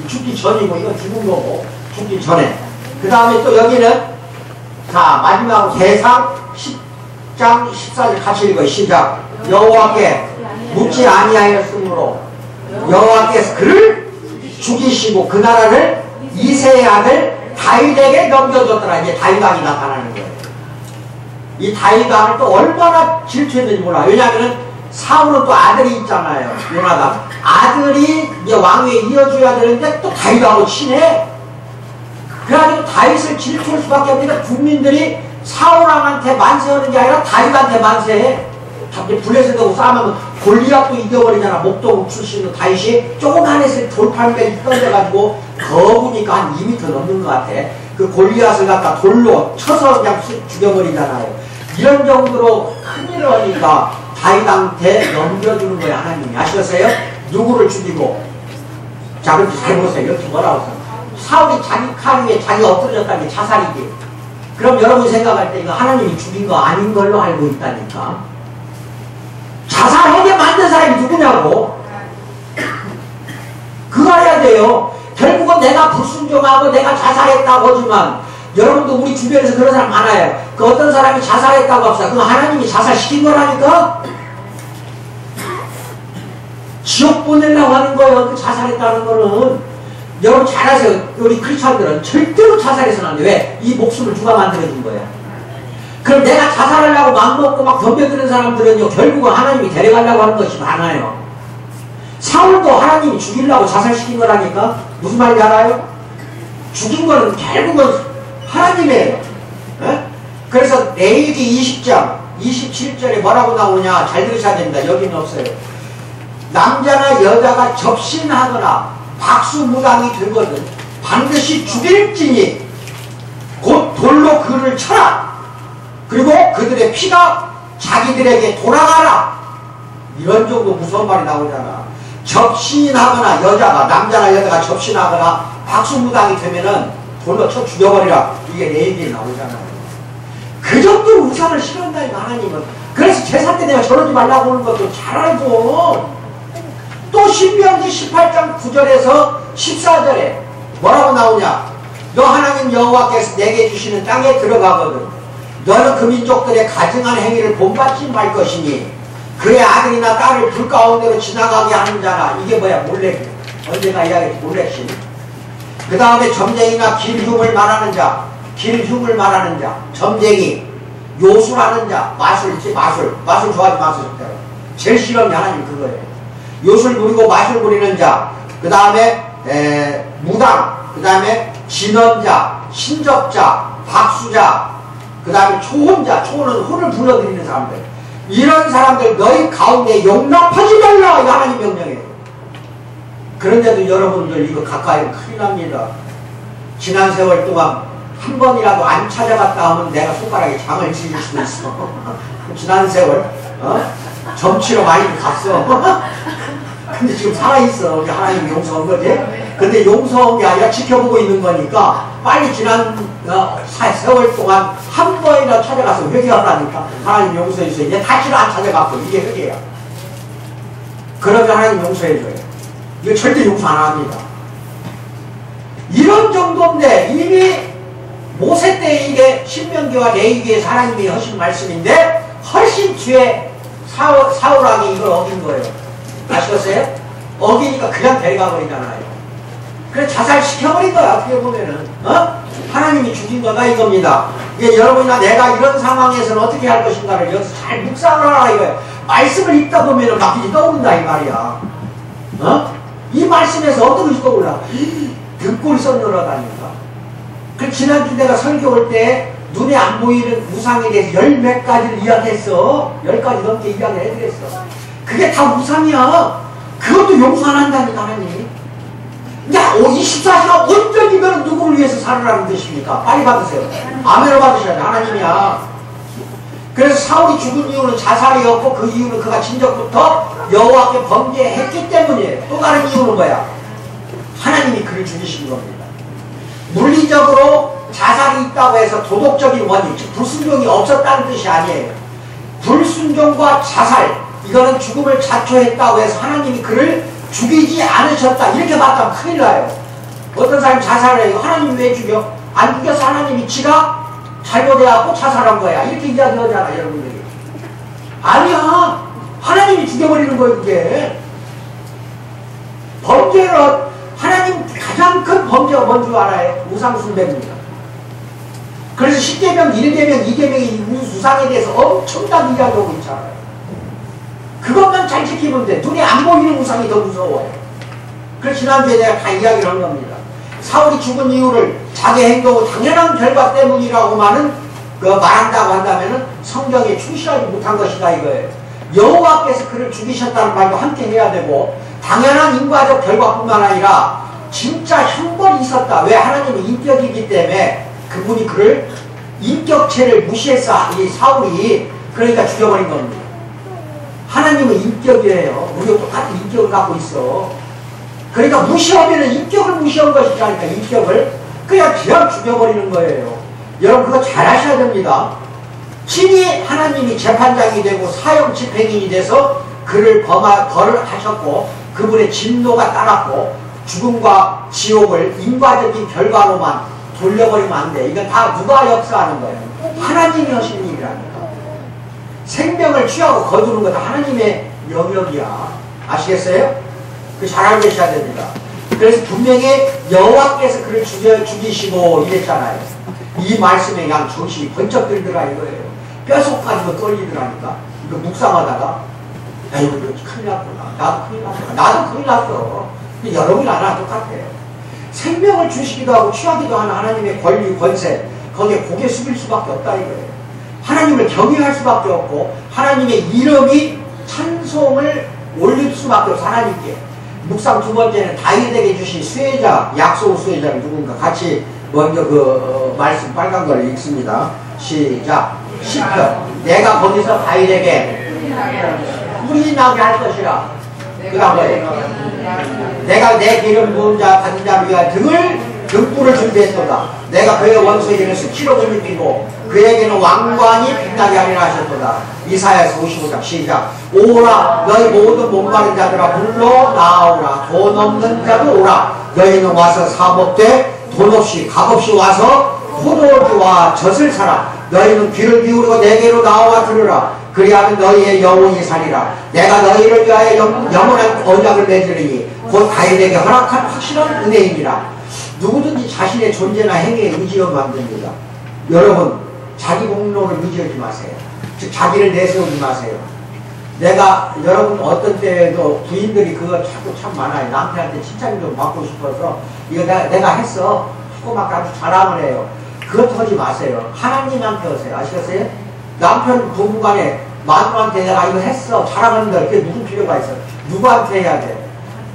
죽기 전이고, 이건 죽은 거고, 죽기 전에. 그 다음에 또 여기는, 자, 마지막 대상 10장 14절 같이 읽어요. 시작. 여호와께 묻지 아니하였으므로, 여호와께서 그를 죽이시고, 그 나라를 이새의 아들 다윗에게 넘겨줬더라. 이제 다윗 왕이 나타나는 거예요. 이 다윗 왕을 또 얼마나 질투했는지 몰라. 왜냐하면은 사울은 또 아들이 있잖아요. 요나단. 아들이 이제 왕위에 이어줘야 되는데 또 다윗하고 친해. 그래가지고 다윗을 질투할 수밖에 없으니까 국민들이 사울왕한테 만세하는 게 아니라 다윗한테 만세해. 갑자기 블레셋하고 싸우면 골리앗도 이겨버리잖아. 목동 출신의 다윗이 조그만해서 돌팔배 떨려가지고 거부니까 한 2m 넘는 것 같아. 그 골리앗을 갖다 돌로 쳐서 그냥 죽여버리잖아요. 이런 정도로 큰일을 하니까 다윗한테 넘겨주는 거야, 하나님이. 아시겠어요? 누구를 죽이고. 자, 그렇게 잘 보세요. 이렇게 뭐라고 써. 사울이 자기 칼 위에 자기 엎드려졌다는 게 자살이지. 그럼 여러분이 생각할 때 이거 하나님이 죽인 거 아닌 걸로 알고 있다니까. 자살하게 만든 사람이 누구냐고. 그거 알아야 돼요. 결국은 내가 불순종하고 내가 자살했다고 하지만 여러분도 우리 주변에서 그런 사람 많아요. 그 어떤 사람이 자살했다고 합시다. 그럼 하나님이 자살시킨 거라니까? 지옥 보내려고 하는 거예요. 그 자살했다는 거는. 여러분 잘 아세요. 우리 크리스찬들은 절대로 자살해서는 안 돼. 왜? 이 목숨을 누가 만들어준 거야. 그럼 내가 자살하려고 맘먹고 막 덤벼드는 사람들은요, 결국은 하나님이 데려가려고 하는 것이 많아요. 사울도 하나님이 죽이려고 자살시킨 거라니까? 무슨 말인지 알아요? 죽인 거는 결국은 하나님이에요. 에? 그래서 레위기 20장 27절에 뭐라고 나오냐? 잘 들으셔야 됩니다. 여기는 없어요. 남자나 여자가 접신하거나 박수무당이 되거든 반드시 죽일지니 곧 돌로 그를 쳐라. 그리고 그들의 피가 자기들에게 돌아가라. 이런 정도 무서운 말이 나오잖아. 접신하거나 남자나 여자가 접신하거나 박수무당이 되면은 돌로 쳐 죽여버리라. 이게 레위기에 나오잖아요. 그 정도로 우상을 싫어한다니까 하나님은. 그래서 제사 때 내가 저러지 말라고 하는 것도 잘 알고. 또 신명기 18장 9절에서 14절에 뭐라고 나오냐? 너 하나님 여호와께서 내게 주시는 땅에 들어가거든 너는 그 민족들의 가증한 행위를 본받지 말 것이니 그의 아들이나 딸을 불 가운데로 지나가게 하는 자나. 이게 뭐야? 몰렉. 언제가 이야기했지? 몰렉신. 그 다음에 점쟁이나 길흉을 말하는 자, 점쟁이, 요술하는 자, 마술 좋아하지 마세요. 제일 싫어하는 게 하나님 그거예요. 요술 부리고 마술 부리는 자, 그 다음에 무당, 그 다음에 진언자, 신접자, 박수자, 그 다음에 초혼자, 초혼은 혼을 불러들이는 사람들. 이런 사람들 너희 가운데 용납하지 말라. 이거 하나님 명령이에요. 그런데도 여러분들 이거 가까이 큰일 납니다. 지난 세월 동안 한 번이라도 안 찾아갔다 하면 내가 손가락에 장을 지을 수도 있어. 지난 세월 점치러 많이 갔어. 근데 지금 살아있어. 우리 하나님 용서한 거지. 근데 용서한 게 아니라 지켜보고 있는 거니까 빨리 지난 세월 동안 한 번이나 찾아가서 회개하라니까 하나님 용서해 주세요. 이제 다시는 안 찾아갔고 이게 회개야. 그러면 하나님 용서해 줘요. 이거 절대 용서 안 합니다. 이런 정도인데 이미 모세 때 이게 신명기와 레위기에서 하나님이 하신 말씀인데 훨씬 뒤에 사울왕이 이걸 어긴 거예요. 아시겠어요? 어기니까 그냥 데려가 버리잖아요. 그래 자살시켜버린 거야. 어떻게 보면은 하나님이 죽인 거다 이겁니다. 이게 여러분이나 내가 이런 상황에서는 어떻게 할 것인가를 여기서 잘 묵상을 하라 이거예요. 말씀을 읽다 보면은 막 이제 떠오른다 이 말이야. 이 말씀에서 어떤 것이 떠올라? 등골이 썩늘어다니까. 그 지난주 내가 설교 올 때 눈에 안 보이는 우상에 대해서 10몇 가지를 이야기했어. 10가지 넘게 이야기를 해드렸어. 그게 다 우상이야. 그것도 용서 안 한다니까 하나님. 야, 24시간 온전히면 누구를 위해서 살으라는 뜻입니까? 빨리 받으세요. 아멘을 받으셔야 돼. 하나님이야. 그래서 사울이 죽은 이유는 자살이었고 그 이유는 그가 진적부터 여호와께 범죄했기 때문이에요. 또 다른 이유는 뭐야? 하나님이 그를 죽이신 겁니다. 물리적으로 자살이 있다고 해서 도덕적인 원인, 즉 불순종이 없었다는 뜻이 아니에요. 불순종과 자살, 이거는 죽음을 자초했다고 해서 하나님이 그를 죽이지 않으셨다 이렇게 봤다면 큰일 나요. 어떤 사람이 자살을 해요. 하나님이 왜 죽여? 안 죽여서 하나님이 지가 잘못해갖고 자살한 거야 이렇게 이야기하잖아 여러분들이. 아니야. 하나님이 죽여버리는 거예요. 그게 범죄는 하나님 가장 큰 범죄가 뭔 줄 알아요? 우상숭배입니다. 그래서 10계명, 1계명, 2계명이 우상에 대해서 엄청나게 이야기하고 있잖아요. 그것만 잘 지키면 돼. 눈에 안 보이는 우상이 더 무서워요. 그래서 지난주에 내가 다 이야기를 한 겁니다. 사울이 죽은 이유를 자기 행동의 당연한 결과 때문이라고만은 말한다고 한다면 성경에 충실하지 못한 것이다 이거예요. 여호와께서 그를 죽이셨다는 말도 함께 해야 되고 당연한 인과적 결과뿐만 아니라 진짜 형벌이 있었다. 왜? 하나님은 인격이기 때문에 그분이 그를 인격체를 무시해서 이 사울이 그러니까 죽여버린 겁니다. 하나님은 인격이에요. 우리가 똑같은 인격을 갖고 있어. 그러니까 무시하면 인격을 무시한 것이라니까 인격을 그냥 죽여버리는 거예요. 여러분 그거 잘 하셔야 됩니다. 친히 하나님이 재판장이 되고 사형 집행인이 돼서 그를 벌을 하셨고 그분의 진노가 따랐고 죽음과 지옥을 인과적인 결과로만 돌려버리면 안 돼. 이건 다 누가 역사하는 거예요? 하나님이 하시는 일이라니까. 생명을 취하고 거두는 거 다 하나님의 영역이야. 아시겠어요? 그 잘 알고 계셔야 됩니다. 그래서 분명히 여호와께서 그를 죽이시고 이랬잖아요. 이 말씀에 그냥 정신이 번쩍 들더라 이거예요. 뼛속까지도 떨리더라니까. 이거 묵상하다가 아이고 큰일 났구나. 나도 큰일 났구나. 나도 큰일 났어. 여러분이 나랑 똑같아요. 생명을 주시기도 하고 취하기도 하는 하나님의 권리, 권세 거기에 고개 숙일 수밖에 없다 이거예요. 하나님을 경외할 수밖에 없고 하나님의 이름이 찬송을 올릴 수밖에 없어 하나님께. 묵상 두 번째는 다윗에게 주신 수혜자, 약속 수혜자는 누군가 같이 먼저 말씀 빨간 걸 읽습니다. 시작. 10편. 내가 거기서 다윗에게 꿀이 나게 할 것이라. 그 다음에 내가 내 기름 부은 자 받은 자를 위하여 등불을 준비했도다. 내가 그의 원수에게는 수치로 준비고 그에게는 왕관이 빛나게 하리라 하셨도다. 이사야서 55장 시작. 오라 너희 모든 목마른 자들아 불러 나오라. 돈 없는 자도 오라. 너희는 와서 사먹되 돈 없이 값없이 와서 포도주와 젖을 사라. 너희는 귀를 기울이고 내게로 나와 들으라. 그리하면 너희의 영혼이 살리라. 내가 너희를 위하여 영원한 언약을 맺으리니 곧 다윗에게 허락한 확실한 은혜입니다. 누구든지 자신의 존재나 행위에 의지하면 안 됩니다. 여러분 자기 공로를 의지하지 마세요. 즉 자기를 내세우지 마세요. 내가 여러분 어떤 때에도 부인들이 그거 자꾸 참 많아요. 남편한테 칭찬 좀 받고 싶어서 이거 내가 했어 하고 막 아주 자랑을 해요. 그것 하지 마세요. 하나님한테 하세요. 아시겠어요? 남편 부부간에 마누라한테 내가 이거 했어 자랑하는데 그게 무슨 필요가 있어? 누구한테 해야 돼?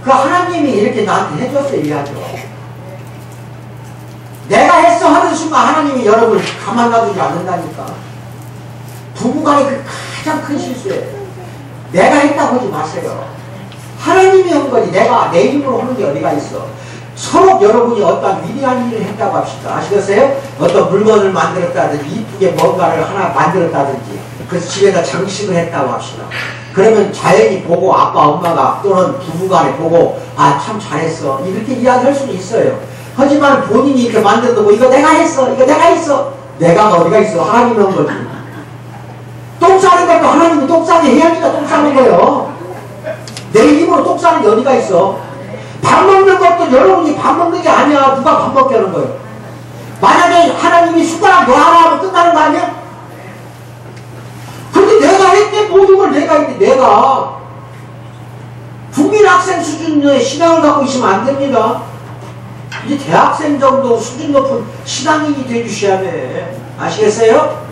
그 하나님이 이렇게 나한테 해줬어 얘기하죠. 내가 했어 하는 순간 하나님이 여러분을 가만 놔두지 않는다니까. 부부간의 그 가장 큰 실수예요. 내가 했다고 하지 마세요. 하나님이 한 거지 내가 내 힘으로 하는 게 어디가 있어. 서로 여러분이 어떤 위대한 일을 했다고 합시다. 아시겠어요? 어떤 물건을 만들었다든지 이쁘게 뭔가를 하나 만들었다든지 그래서 집에다 장식을 했다고 합시다. 그러면 자연히 보고 아빠 엄마가 또는 부부간에 보고 아 참 잘했어 이렇게 이야기할 수는 있어요. 하지만 본인이 이렇게 만들어도 이거 내가 했어 이거 내가 했어 내가 어디가 있어. 하나님이 한 거지. 똥 싸는 것도 하나님이 똥 싸게 해야지가 똥 싸는 거예요. 내 힘으로 똥 싸는 게 어디가 있어. 밥 먹는 것도 여러분이 밥 먹는 게 아니야. 누가 밥 먹게 하는 거예요. 만약에 하나님이 숟가락 놔라 하면 끝나는 거 아니야? 근데 내가 했대. 모든 걸 내가 했대. 내가 국민학생 수준의 신앙을 갖고 있으면 안 됩니다. 이제 대학생 정도 수준 높은 신앙인이 되주셔야 돼. 아시겠어요?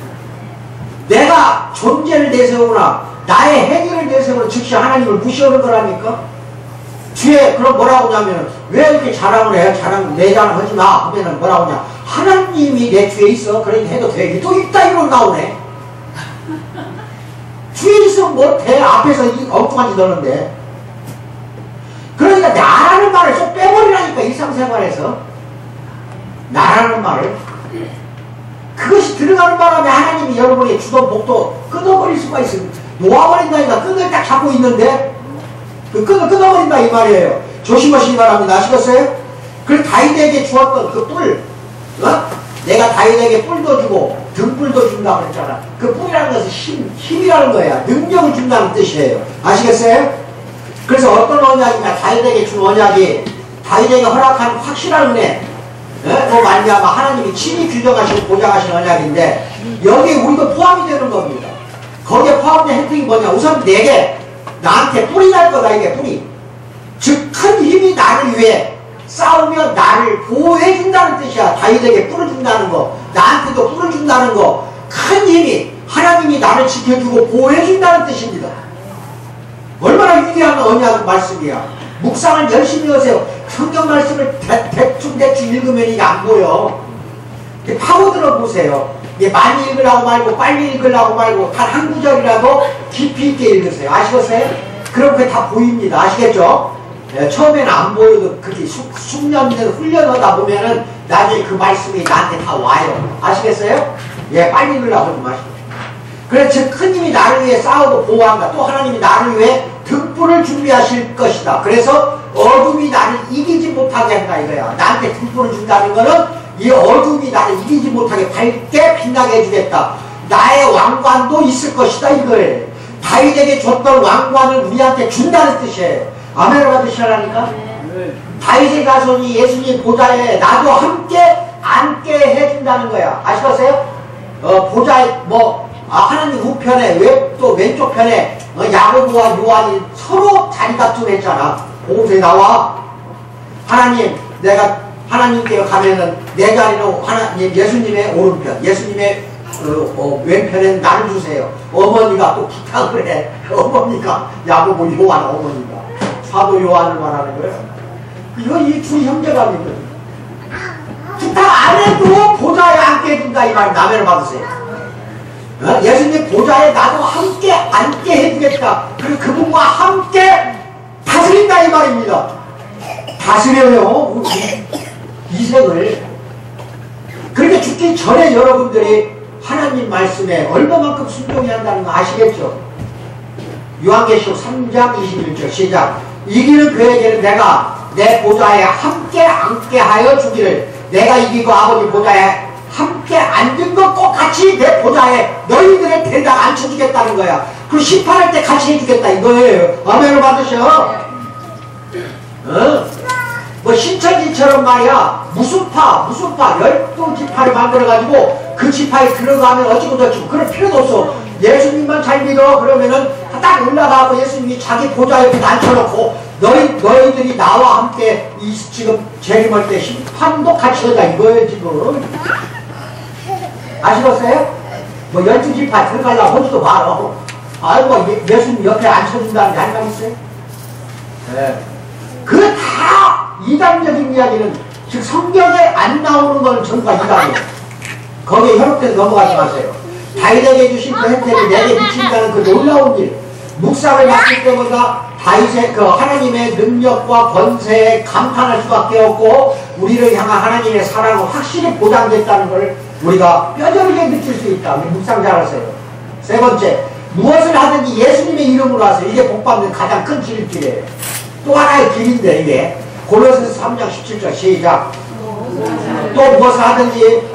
내가 존재를 내세우거나 나의 행위를 내세우는 즉시 하나님을 무시하는 거라니까. 뒤에 그럼 뭐라고 하냐면 왜 이렇게 자랑을 해? 내 자랑하지 마. 그러면 뭐라고 하냐? 하나님이 내 뒤에 있어. 그러니까 해도 돼. 또 있다 이로 나오네. 뒤에 있으면 못해. 앞에서 이 엉뚱한 짓 하는데. 그러니까 나라는 말을 쏙 빼버리라니까. 일상생활에서 나라는 말을 그것이 들어가는 바람에 하나님이 여러분의 주던 복도 끊어버릴 수가 있습니다. 놓아버린다니까. 끈을 딱 잡고 있는데 그 끈을 끊어버린다 이 말이에요. 조심하시기 바랍니다. 아시겠어요? 그래서 다윗에게 주었던 그 뿔, 내가 다윗에게 뿔도 주고 등불도 준다고 그랬잖아. 그 뿔이라는 것은 힘이라는 거야. 능력을 준다는 뜻이에요. 아시겠어요? 그래서 어떤 언약이냐, 다윗에게 준 언약이 다윗에게 허락한 확실한 은혜, 그 말미암아 하나님이 친히 규정하시고 보장하신 언약인데 여기에 우리도 포함이 되는 겁니다. 거기에 포함된 혜택이 뭐냐? 우선 내게 나한테 뿔이 날 거다. 이게 뿔이 즉 큰 힘이 나를 위해 싸우며 나를 보호해 준다는 뜻이야. 다윗에게 뿔을 준다는 거, 나한테도 뿔을 준다는 거, 큰 힘이 하나님이 나를 지켜주고 보호해 준다는 뜻입니다. 얼마나 위대한 언약 말씀이야. 묵상을 열심히 하세요. 성경 말씀을 대충 읽으면 이게 안 보여. 파고들어 보세요. 많이 읽으라고 말고 빨리 읽으라고 말고 단 한 구절이라도 깊이 있게 읽으세요. 아시겠어요? 그럼 그게 다 보입니다. 아시겠죠? 처음에는 안 보여도 그렇게 숙련된 훈련하다 보면은 나중에 그 말씀이 나한테 다 와요. 아시겠어요? 빨리 읽으라고 하지 마시고. 그래서 큰 힘이 나를 위해 싸우고 보호한다. 또 하나님이 나를 위해 등불을 준비하실 것이다. 그래서 어둠이 나를 이기지 못하게 한다 이거야. 나한테 등불을 준다는 거는 이 어둠이 나를 이기지 못하게 밝게 빛나게 해주겠다. 나의 왕관도 있을 것이다 이거예요. 다윗에게 줬던 왕관을 우리한테 준다는 뜻이에요. 아멘을 받으시라니까. 다윗의 자손이 예수님 보좌에 나도 함께 앉게 해준다는 거야. 아시겠어요? 보좌에 하나님 우편에 또 왼쪽 편에 야고보와 요한이 서로 자리 다툼 했잖아. 보고서에 나와. 하나님 내가 하나님께 가면은 내 자리는 예수님의 오른편, 예수님의 왼편에 나를 주세요. 어머니가 또 부탁을 해. 어머니가 야고보 요한 어머니가 사도 요한을 말하는 거예요. 이거 이 두 형제감이거든. 부탁 안 해도 보좌에 앉게 해준다 이 말. 남해를 받으세요. 예수님 보좌에 나도 함께 앉게 해주겠다. 그리고 그분과 함께 다스린다 이 말입니다. 다스려요 이생을. 그렇게 죽기 전에 여러분들이 하나님 말씀에 얼마만큼 순종해야 한다는 거 아시겠죠? 요한계시록 3장 21절 시작. 이기는 그에게는 내가 내 보좌에 함께 앉게 하여 주기를. 내가 이기고 아버지 보좌에 함께 앉은 것 꼭 같이 내 보좌에 너희들을 데려다 앉혀주겠다는 거야. 그리고 심판할 때 같이 해주겠다 이거예요. 아멘을 받으셔. 신천지처럼 말이야. 무슨 파 12지파를 만들어가지고 그 지파에 들어가면 어찌고 저찌고 그럴 필요도 없어. 예수님만 잘 믿어. 그러면은 딱 올라가고 예수님이 자기 보좌 옆에 앉혀놓고 너희들이 나와 함께 지금 재림할 때 심판도 같이 하자 이거예요 지금. 아시겠어요? 12지파 들어가려고 하지도 말어. 아이고 예수님 옆에 앉혀준다는 게 아니가 있어요? 네. 그 다 이단적인 이야기는 즉 성경에 안 나오는 건 전부 다 이단이에요. 거기에 현혹돼서 넘어가지 마세요. 다윗에게 주신 그 혜택이 내게 미친다는 그 놀라운 일, 묵상을 맡을 때마다 다윗의 그 하나님의 능력과 권세에 감탄할 수밖에 없고 우리를 향한 하나님의 사랑은 확실히 보장됐다는 것을 우리가 뼈저리게 느낄 수 있다. 우리 묵상 잘하세요. 세 번째, 무엇을 하든지 예수님의 이름으로 하세요. 이게 복받는 가장 큰 길이에요. 또 하나의 길인데 이게 고린도서 3장 17절 시작. 또 무엇을 하든지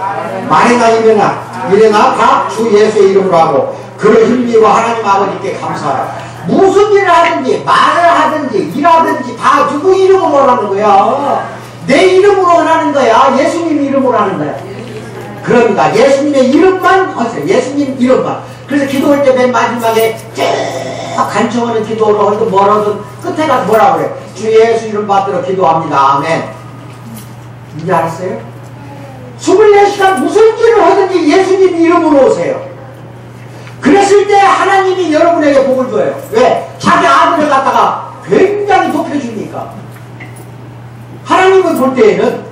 말이나 일이나 다 주 예수의 이름으로 하고 그를 힘입어 하나님 아버지께 감사하라. 무슨 일을 하든지 말을 하든지 일하든지 다 누구 이름으로 하는 거야. 내 이름으로 하는 거야. 예수님 이름으로 하는 거야. 그러니까 예수님의 이름만 하세요. 예수님 이름만. 그래서 기도할 때 맨 마지막에 쭉 간청하는 기도로 하든 뭐라든 끝에 가서 뭐라고 그래. 주 예수 이름 받들어 기도합니다. 아멘. 이제 알았어요? 24시간 무슨 일을 하든지 예수님 이름으로 오세요. 그랬을 때 하나님이 여러분에게 복을 줘요. 왜? 자기 아들을 갖다가 굉장히 높여주니까. 하나님을 볼 때에는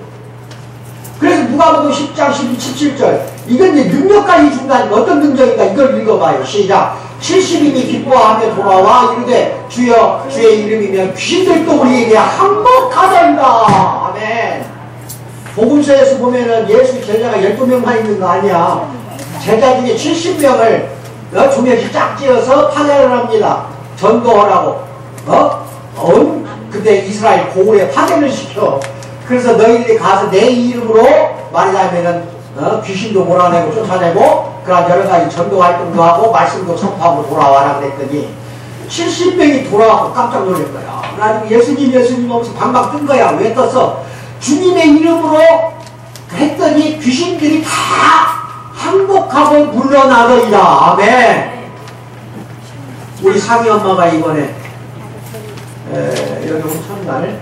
그래서 누가복음 10장 17절 이건 이제 능력까지 준다니까 어떤 능력인가 이걸 읽어봐요. 시작. 70인이 기뻐하며 돌아와 이르되 주여 주의 이름이면 귀신들도 우리에게 항복하더이다. 아멘. 복음서에서 보면은 예수 제자가 12명만 있는 거 아니야. 제자 중에 70명을 2명씩 짝지어서 파견을 합니다. 전도하라고. 근데 이스라엘 고을에 파견을 시켜. 그래서 너희들이 가서 내 이름으로 말하자면은 귀신도 몰아내고 쫓아내고 그런 여러 가지 전도 활동도 하고 말씀도 선포하고 돌아와라 그랬더니 70명이 돌아와서 깜짝 놀랄 거야. 그래가지고 예수님 하면서 방방 뜬 거야. 왜 떴어? 주님의 이름으로 했더니 귀신들이 다 항복하고 물러나더이다. 아멘. 우리 상희 엄마가 이번에 여기 온 첫날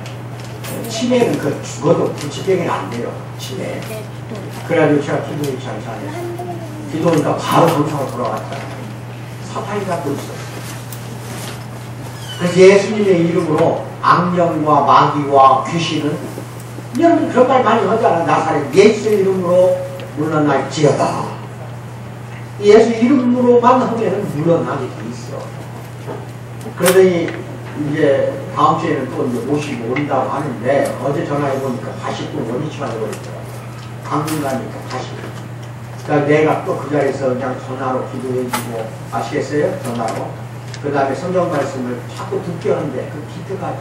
치매는 그 죽어도 불치병이 안 돼요. 치매. 그래가지고 제가 기도를 잘 잘해요. 기도니까 바로 감사하고 돌아왔잖아요. 사탄이 갖고 있어. 그래서 예수님의 이름으로 악령과 마귀와 귀신은 여러분 그런 말 많이 하잖아. 나사렛 예수 이름으로 물러날지어다. 예수 이름으로만 하면 물러나게 돼 있어. 그러더니 이제 다음 주에는 또 이제 모시고 온다고 하는데 어제 전화해보니까 다시 또 원위치만 해버렸더라고. 강릉 가니까 다시. 그러니까 내가 또 그 자리에서 그냥 전화로 기도해주고 아시겠어요? 전화로. 그 다음에 성경 말씀을 자꾸 듣게 하는데 그 기특하지.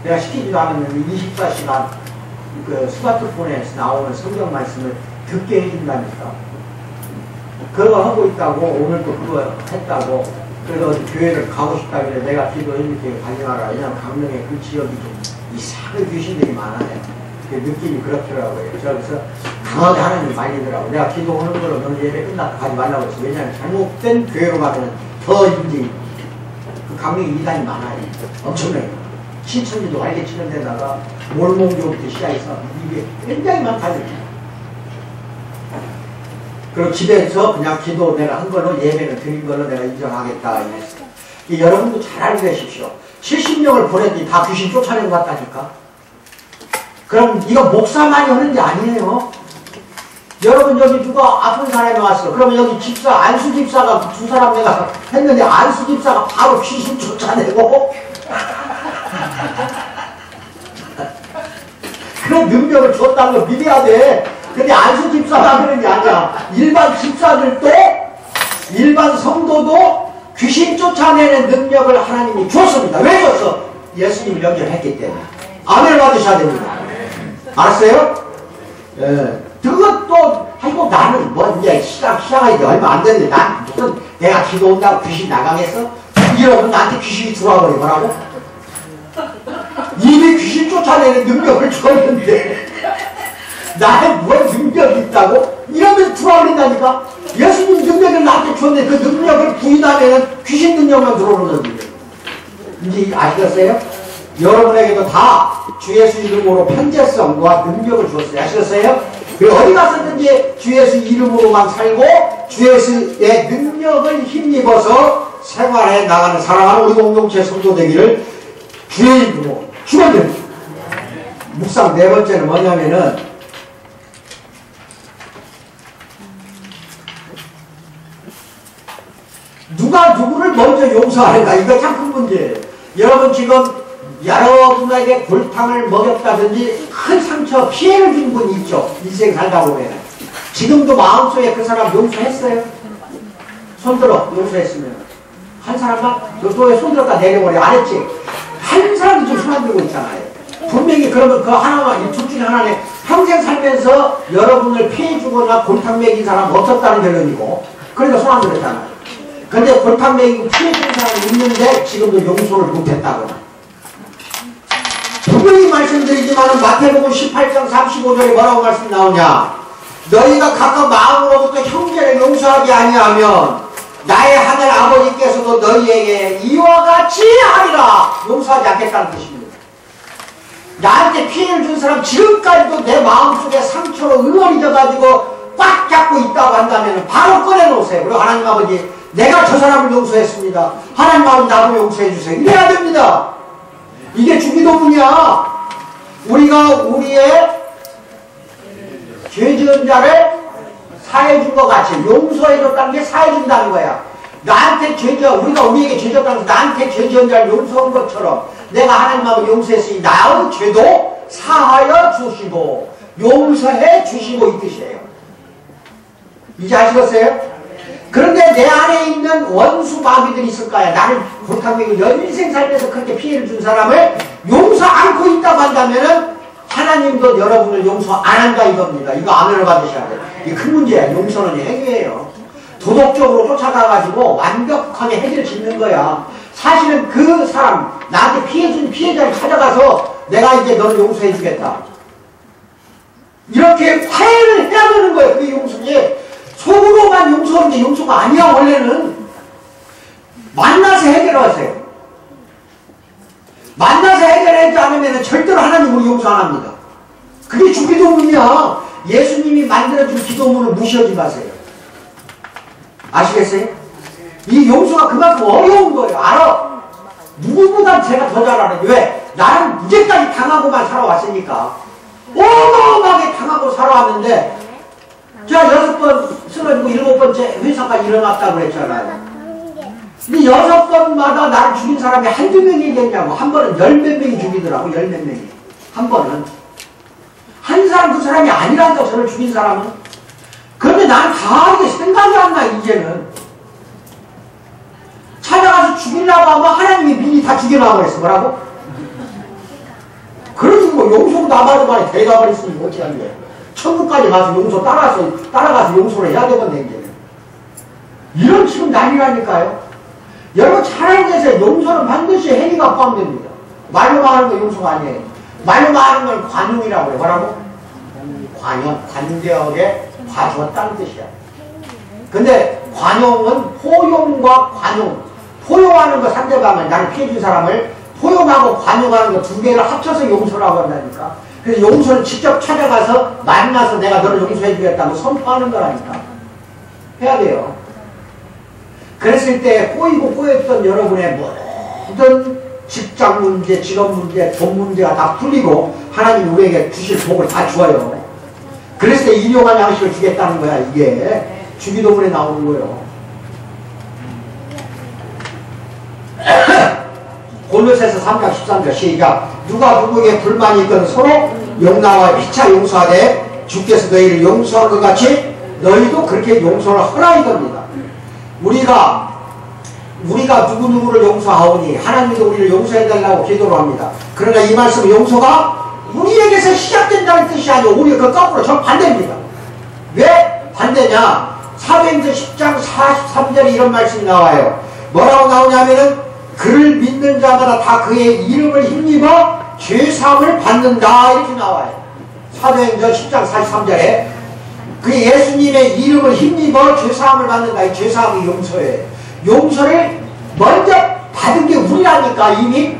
내가 시키지도 않으면 24시간 그 스마트폰에 나오는 성경 말씀을 듣게 해준다니까. 그거 하고 있다고 오늘도 그거 했다고. 그래서 어디 교회를 가고 싶다길래 내가 기도해줄게 가져가라. 왜냐면 강릉에 그 지역이 좀 이상한 귀신들이 많아요. 그 느낌이 그렇더라고요. 그래서 강하게 하나님 말리더라고. 내가 기도하는 걸로 너 예배 끝났다 가지 말라고 했어. 왜냐면 잘못된 교회로 가면 더 이제 그 강릉에 이단이 많아요. 엄청나요. 신천지도 알게 치는 데다가 몰몬교부터 시작해서 이게 굉장히 많다니까. 그리고 집에서 그냥 기도 내가 한 걸로 예배를 드린 걸로 내가 인정하겠다. 이랬어. 여러분도 잘 알고 계십시오. 70명을 보냈더니 다 귀신 쫓아낸 것 같다니까. 그럼 이거 목사만이 하는 게 아니에요. 여러분 여기 누가 아픈 사람이 왔어. 그러면 여기 집사, 안수 집사가 두 사람 내가 했는데 안수 집사가 바로 귀신 쫓아내고 그런 능력을 줬다는 걸 믿어야 돼. 근데 안수 집사가 그런 게 아니야. 일반 집사들도 일반 성도도 귀신 쫓아내는 능력을 하나님이 줬습니다. 왜 줬어? 예수님을 연결했기 때문에. 아멘 받으셔야 됩니다. 알았어요? 예. 그것도 아이고 나는 뭐 이제 시작하기 얼마 안 됐는데 난 무슨 내가 기도 온다고 귀신 나가겠어? 이러면 나한테 귀신이 들어와 버리더라고. 이미 귀신 쫓아내는 능력을 줬는데 나의 뭔 능력이 있다고? 이러면 들어와버린다니까. 예수님 능력을 나한테 줬는데 그 능력을 부인하면 귀신 능력만 들어오는 거거든요. 이제 아시겠어요? 여러분에게도 다 주 예수 이름으로 편재성과 능력을 주었어요. 아시겠어요? 그리고 어디 갔었든지 주 예수 이름으로만 살고 주 예수의 능력을 힘입어서 생활해 나가는 사랑하는 우리 공동체 성도 되기를 주의 이름으로 축원드립니다. 묵상 네 번째는 뭐냐면은 누가 누구를 먼저 용서하는가? 이거 참 큰 문제예요. 여러분 지금 여러분에게 골탕을 먹였다든지 큰 상처, 피해를 준 분이 있죠. 인생 살다 보면. 지금도 마음속에 그 사람 용서했어요? 손들어, 용서했으면. 한 사람만? 너왜 손들었다 내려버려? 안 했지? 한 사람이 지금 손 안 들고 있잖아요. 분명히 그러면 그 하나만, 둘 중에 하나는 평생 살면서 여러분을 피해주거나 골탕 먹인 사람 없었다는 결론이고, 그러니까 손 안 들었잖아요. 근데 골탕 먹이고 피해준 사람이 있는데 지금도 용서를 못했다고. 분명히 말씀드리지만 마태복음 18장 35절에 뭐라고 말씀 나오냐? 너희가 각각 마음으로부터 형제를 용서하지 아니하면 나의 하늘 아버지께서도 너희에게 이와 같이 하리라. 용서하지 않겠다는 뜻입니다. 나한테 피해를 준 사람 지금까지도 내 마음속에 상처로 응어리져가지고 꽉 잡고 있다고 한다면 바로 꺼내놓으세요. 그리고 하나님 아버지, 내가 저 사람을 용서했습니다. 하나님 아버지 나도 용서해 주세요. 이래야 됩니다. 이게 주기도문이야. 우리가 우리의 죄 지은 자를 사해준 것 같이 용서해줬다는 게 사해준다는 거야. 나한테 우리가 우리에게 죄 지었다는 거, 나한테 죄 지은 자를 용서한 것처럼 내가 하나님 아버지 용서했으니 나의 죄도 사하여 주시고 용서해 주시고 이 뜻이에요. 이제 아시겠어요? 그런데 내 안에 있는 원수 마귀들이 있을 거야. 나를 골탕 먹이고 연생 살면서 그렇게 피해를 준 사람을 용서 않고 있다고 한다면은 하나님도 여러분을 용서 안 한다 이겁니다. 이거 아멘을 받으셔야 돼요. 이게 큰 문제야. 용서는 행위예요. 도덕적으로 쫓아가가지고 완벽하게 해결 짓는 거야. 사실은 그 사람, 나한테 피해준 피해자를 찾아가서 내가 이제 너를 용서해 주겠다. 이렇게 화해를 해야 되는 거예요. 그게 용서지. 속으로만 용서하는 게 용서가 아니야. 원래는 만나서 해결하세요. 만나서 해결하지 않으면 절대로 하나님을 용서 안 합니다. 그게 주기도문이야. 예수님이 만들어준 기도문을 무시하지 마세요. 아시겠어요? 이 용서가 그만큼 어려운 거예요. 알아. 누구보다 제가 더 잘 알아요. 왜? 나는 이제까지 당하고만 살아왔으니까. 어마어마하게 당하고 살아왔는데 제가 6번 쓰러지고 7번째 회사까지 일어났다고 그랬잖아요. 근데 6번마다 나를 죽인 사람이 한두 명이겠냐고. 한 번은 10몇 명이 죽이더라고. 10몇 명이. 한 번은. 한 사람 두 사람이 아니라니까 저를 죽인 사람은. 그런데 난 다 이게 생각이 안 나 이제는. 찾아가서 죽이려고 하면 하나님이 미리 다 죽여놔 버렸어. 뭐라고? 그러지 뭐 용서도 나가도 말에 데려가 버렸으니 어떻게 하는 거야. 천국까지 가서 용서 따라가서 용서를 해야 되거든요. 이제는. 이런 지금 난리라니까요. 여러분 잘 알고 계세요. 용서는 반드시 행위가 포함됩니다. 말로만 하는 거 용서가 아니에요. 말로만 하는 건 관용이라고 해요. 뭐라고? 관용. 관대하게 봐줬다는 뜻이야. 근데 관용은 포용과 관용. 포용하는 거 상대방을, 나를 피해준 사람을 포용하고 관용하는 거 두 개를 합쳐서 용서라고 한다니까. 그래서 용서는 직접 찾아가서 만나서 내가 너를 용서해 주겠다고 선포하는 거라니까. 해야 돼요. 그랬을 때 꼬이고 꼬였던 여러분의 모든 직장 문제, 직업 문제, 돈 문제가 다 풀리고 하나님이 우리에게 주실 복을 다 주어요. 그랬을 때 일용할 양식을 주겠다는 거야. 이게 주기도문에 나오는 거예요. 골로새서 3장 13절 시작. 누가 누구에게 불만이 있건 서로 용나와 피차 용서하되 주께서 너희를 용서한 것 같이 너희도 그렇게 용서를 하라 이겁니다. 우리가 누구누구를 용서하오니 하나님도 우리를 용서해달라고 기도를 합니다. 그러나 이 말씀은 용서가 우리에게서 시작된다는 뜻이 아니고 오히려 그 거꾸로 정반대입니다. 왜 반대냐? 사도행전 10장 43절에 이런 말씀이 나와요. 뭐라고 나오냐면은 그를 믿는 자마다 다 그의 이름을 힘입어 죄사함을 받는다 이렇게 나와요. 사도행전 10장 43절에 그 예수님의 이름을 힘입어 죄사함을 받는다. 이 죄사함이 용서예요. 용서를 먼저 받은 게 우리라니까 이미.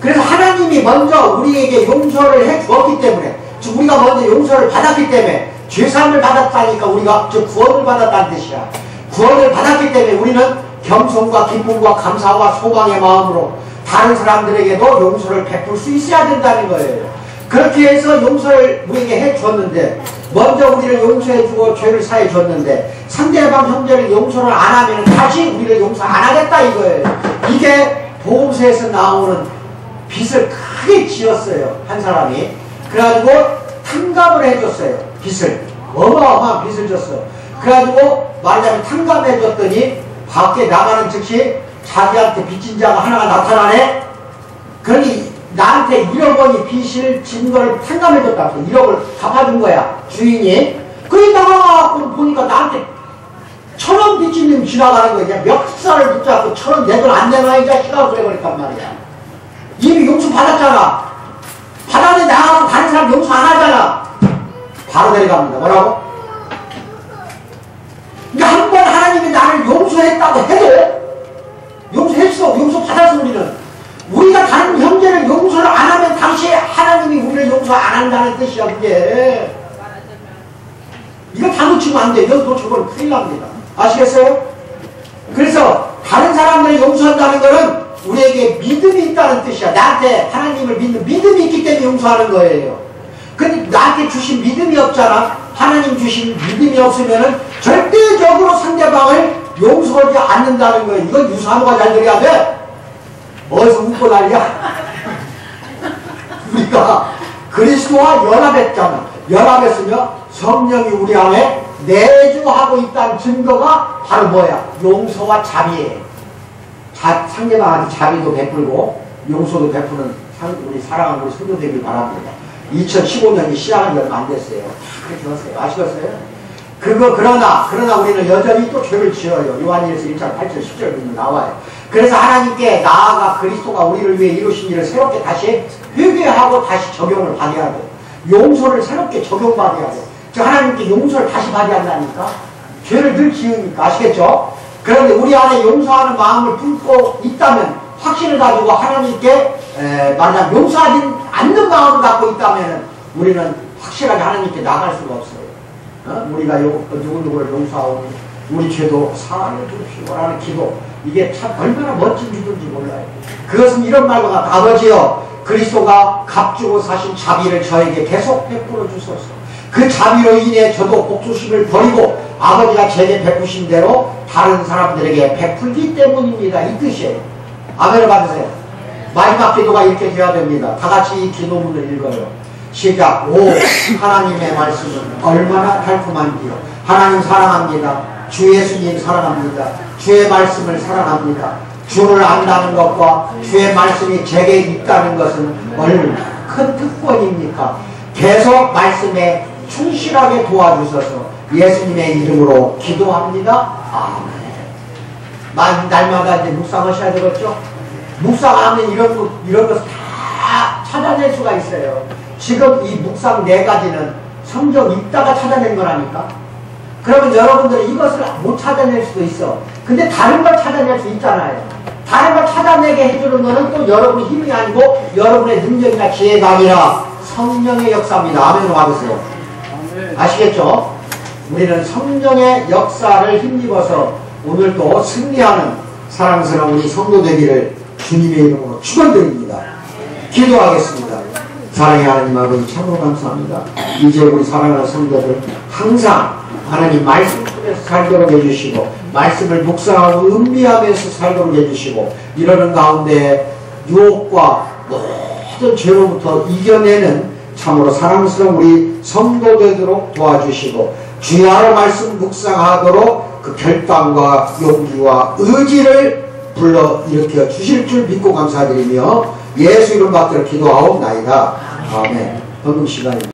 그래서 하나님이 먼저 우리에게 용서를 해 주었기 때문에, 즉 우리가 먼저 용서를 받았기 때문에 죄사함을 받았다니까. 우리가 즉 구원을 받았다는 뜻이야. 구원을 받았기 때문에 우리는 겸손과 기쁨과 감사와 소망의 마음으로 다른 사람들에게도 용서를 베풀 수 있어야 된다는 거예요. 그렇게 해서 용서를 우리에게 해줬는데, 먼저 우리를 용서해주고 죄를 사해줬는데, 상대방 형제를 용서를 안 하면 다시 우리를 용서 안 하겠다 이거예요. 이게 보험서에서 나오는 빚을 크게 지었어요, 한 사람이. 그래가지고 탕감을 해줬어요, 빚을. 어마어마한 빚을 줬어. 그래가지고 말하자면 탕감해줬더니 밖에 나가는 즉시 자기한테 빚진 자가 하나가 나타나네. 그러니 나한테 1억 원이 빚을 진 걸 탕감해줬다고. 1억을 갚아준 거야, 주인이. 그러니 나가고 보니까 나한테 1,000원 빚진 놈이 지나가는 거야. 멱살을 붙잡고 1,000원 내 돈 안 내놔 이 자식아 그래 버렸단 말이야. 이미 용서 받았잖아. 받았는데 나가고 다른 사람 용서 안 하잖아. 바로 내려갑니다. 뭐라고? 그러니까 한 번 하나님이 나를 용서했다고 해도, 용서했어, 용서 받아서 우리가 다른 형제를 용서를 안 하면 당시 하나님이 우리를 용서 안 한다는 뜻이야, 그게. 이거 다 놓치면 안 돼. 이거 놓치면 큰일 납니다. 아시겠어요? 그래서 다른 사람들을 용서한다는 거는 우리에게 믿음이 있다는 뜻이야. 나한테 하나님을 믿는 믿음이 있기 때문에 용서하는 거예요. 근데 나한테 주신 믿음이 없잖아. 하나님 주신 믿음이 없으면은 절대적으로 상대방을 용서하지 않는다는 거예요. 이건 유사모가 잘 그래야 돼. 어디서 웃고 난리야? 우리가 그리스도와 연합했잖아. 연합했으며 성령이 우리 안에 내주하고 있다는 증거가 바로 뭐야? 용서와 자비예요. 상대방한테 자비도 베풀고 용서도 베푸는 우리 사랑하는 우리 성도 되길 바랍니다. 2015년이 시작한 지 얼마 안 됐어요. 그렇게 하세요. 아시겠어요? 그러나 우리는 여전히 또 죄를 지어요. 요한일서 1장 8절 10절 보면 나와요. 그래서 하나님께 나아가 그리스도가 우리를 위해 이루신 일을 새롭게 다시 회개하고 다시 적용을 받아야 돼요. 용서를 새롭게 적용받아야 돼요. 하나님께 용서를 다시 받아야 한다니까. 죄를 늘 지으니까. 아시겠죠? 그런데 우리 안에 용서하는 마음을 품고 있다면, 확신을 가지고 하나님께 만약 용서하지 않는 마음을 갖고 있다면 우리는 확실하게 하나님께 나갈 수가 없어요. 우리가 누구누구를 용서하고 우리 죄도 사하여 주십시오라는 기도, 이게 참 얼마나 멋진 기도인지 몰라요. 그것은 이런 말과 같아. 아버지여, 그리스도가 값주고 사신 자비를 저에게 계속 베풀어 주소서. 그 자비로 인해 저도 복수심을 버리고 아버지가 제게 베푸신 대로 다른 사람들에게 베풀기 때문입니다. 이 뜻이에요. 아멘을 받으세요. 마지막 기도가 이렇게 되어야 됩니다. 다 같이 이 기도문을 읽어요. 시작. 오, 하나님의 말씀은 얼마나 달콤한지요. 하나님 사랑합니다. 주 예수님 사랑합니다. 주의 말씀을 사랑합니다. 주를 안다는 것과 주의 말씀이 제게 있다는 것은 얼마나 큰 특권입니까? 계속 말씀에 충실하게 도와주셔서 예수님의 이름으로 기도합니다. 아멘. 날마다 이제 묵상하셔야 되겠죠? 묵상하면 이런 것을 다 찾아낼 수가 있어요. 지금 이 묵상 4가지는 성경 읽다가 찾아낸 거라니까. 그러면 여러분들은 이것을 못 찾아낼 수도 있어. 근데 다른 걸 찾아낼 수 있잖아요. 다른 걸 찾아내게 해주는 거는 또 여러분의 힘이 아니고 여러분의 능력이나 지혜가 아니라 성령의 역사입니다. 아멘으로 받으세요. 아시겠죠? 우리는 성령의 역사를 힘입어서 오늘도 승리하는 사랑스러운 우리 성도 되기를 주님의 이름으로 축원드립니다. 기도하겠습니다. 사랑의 하나님 아버지 참으로 감사합니다. 이제 우리 사랑하는 성도들 항상 하나님 말씀 속에서 살도록 해주시고 말씀을 묵상하고 음미하면서 살도록 해주시고 이러는 가운데 유혹과 모든 죄로부터 이겨내는 참으로 사랑스러운 우리 성도 되도록 도와주시고 주야로 말씀 묵상하도록 그 결단과 용기와 의지를 불러일으켜 주실 줄 믿고 감사드리며 예수 이름 받들어 기도하옵나이다. 아멘. 헌금 시간입니다.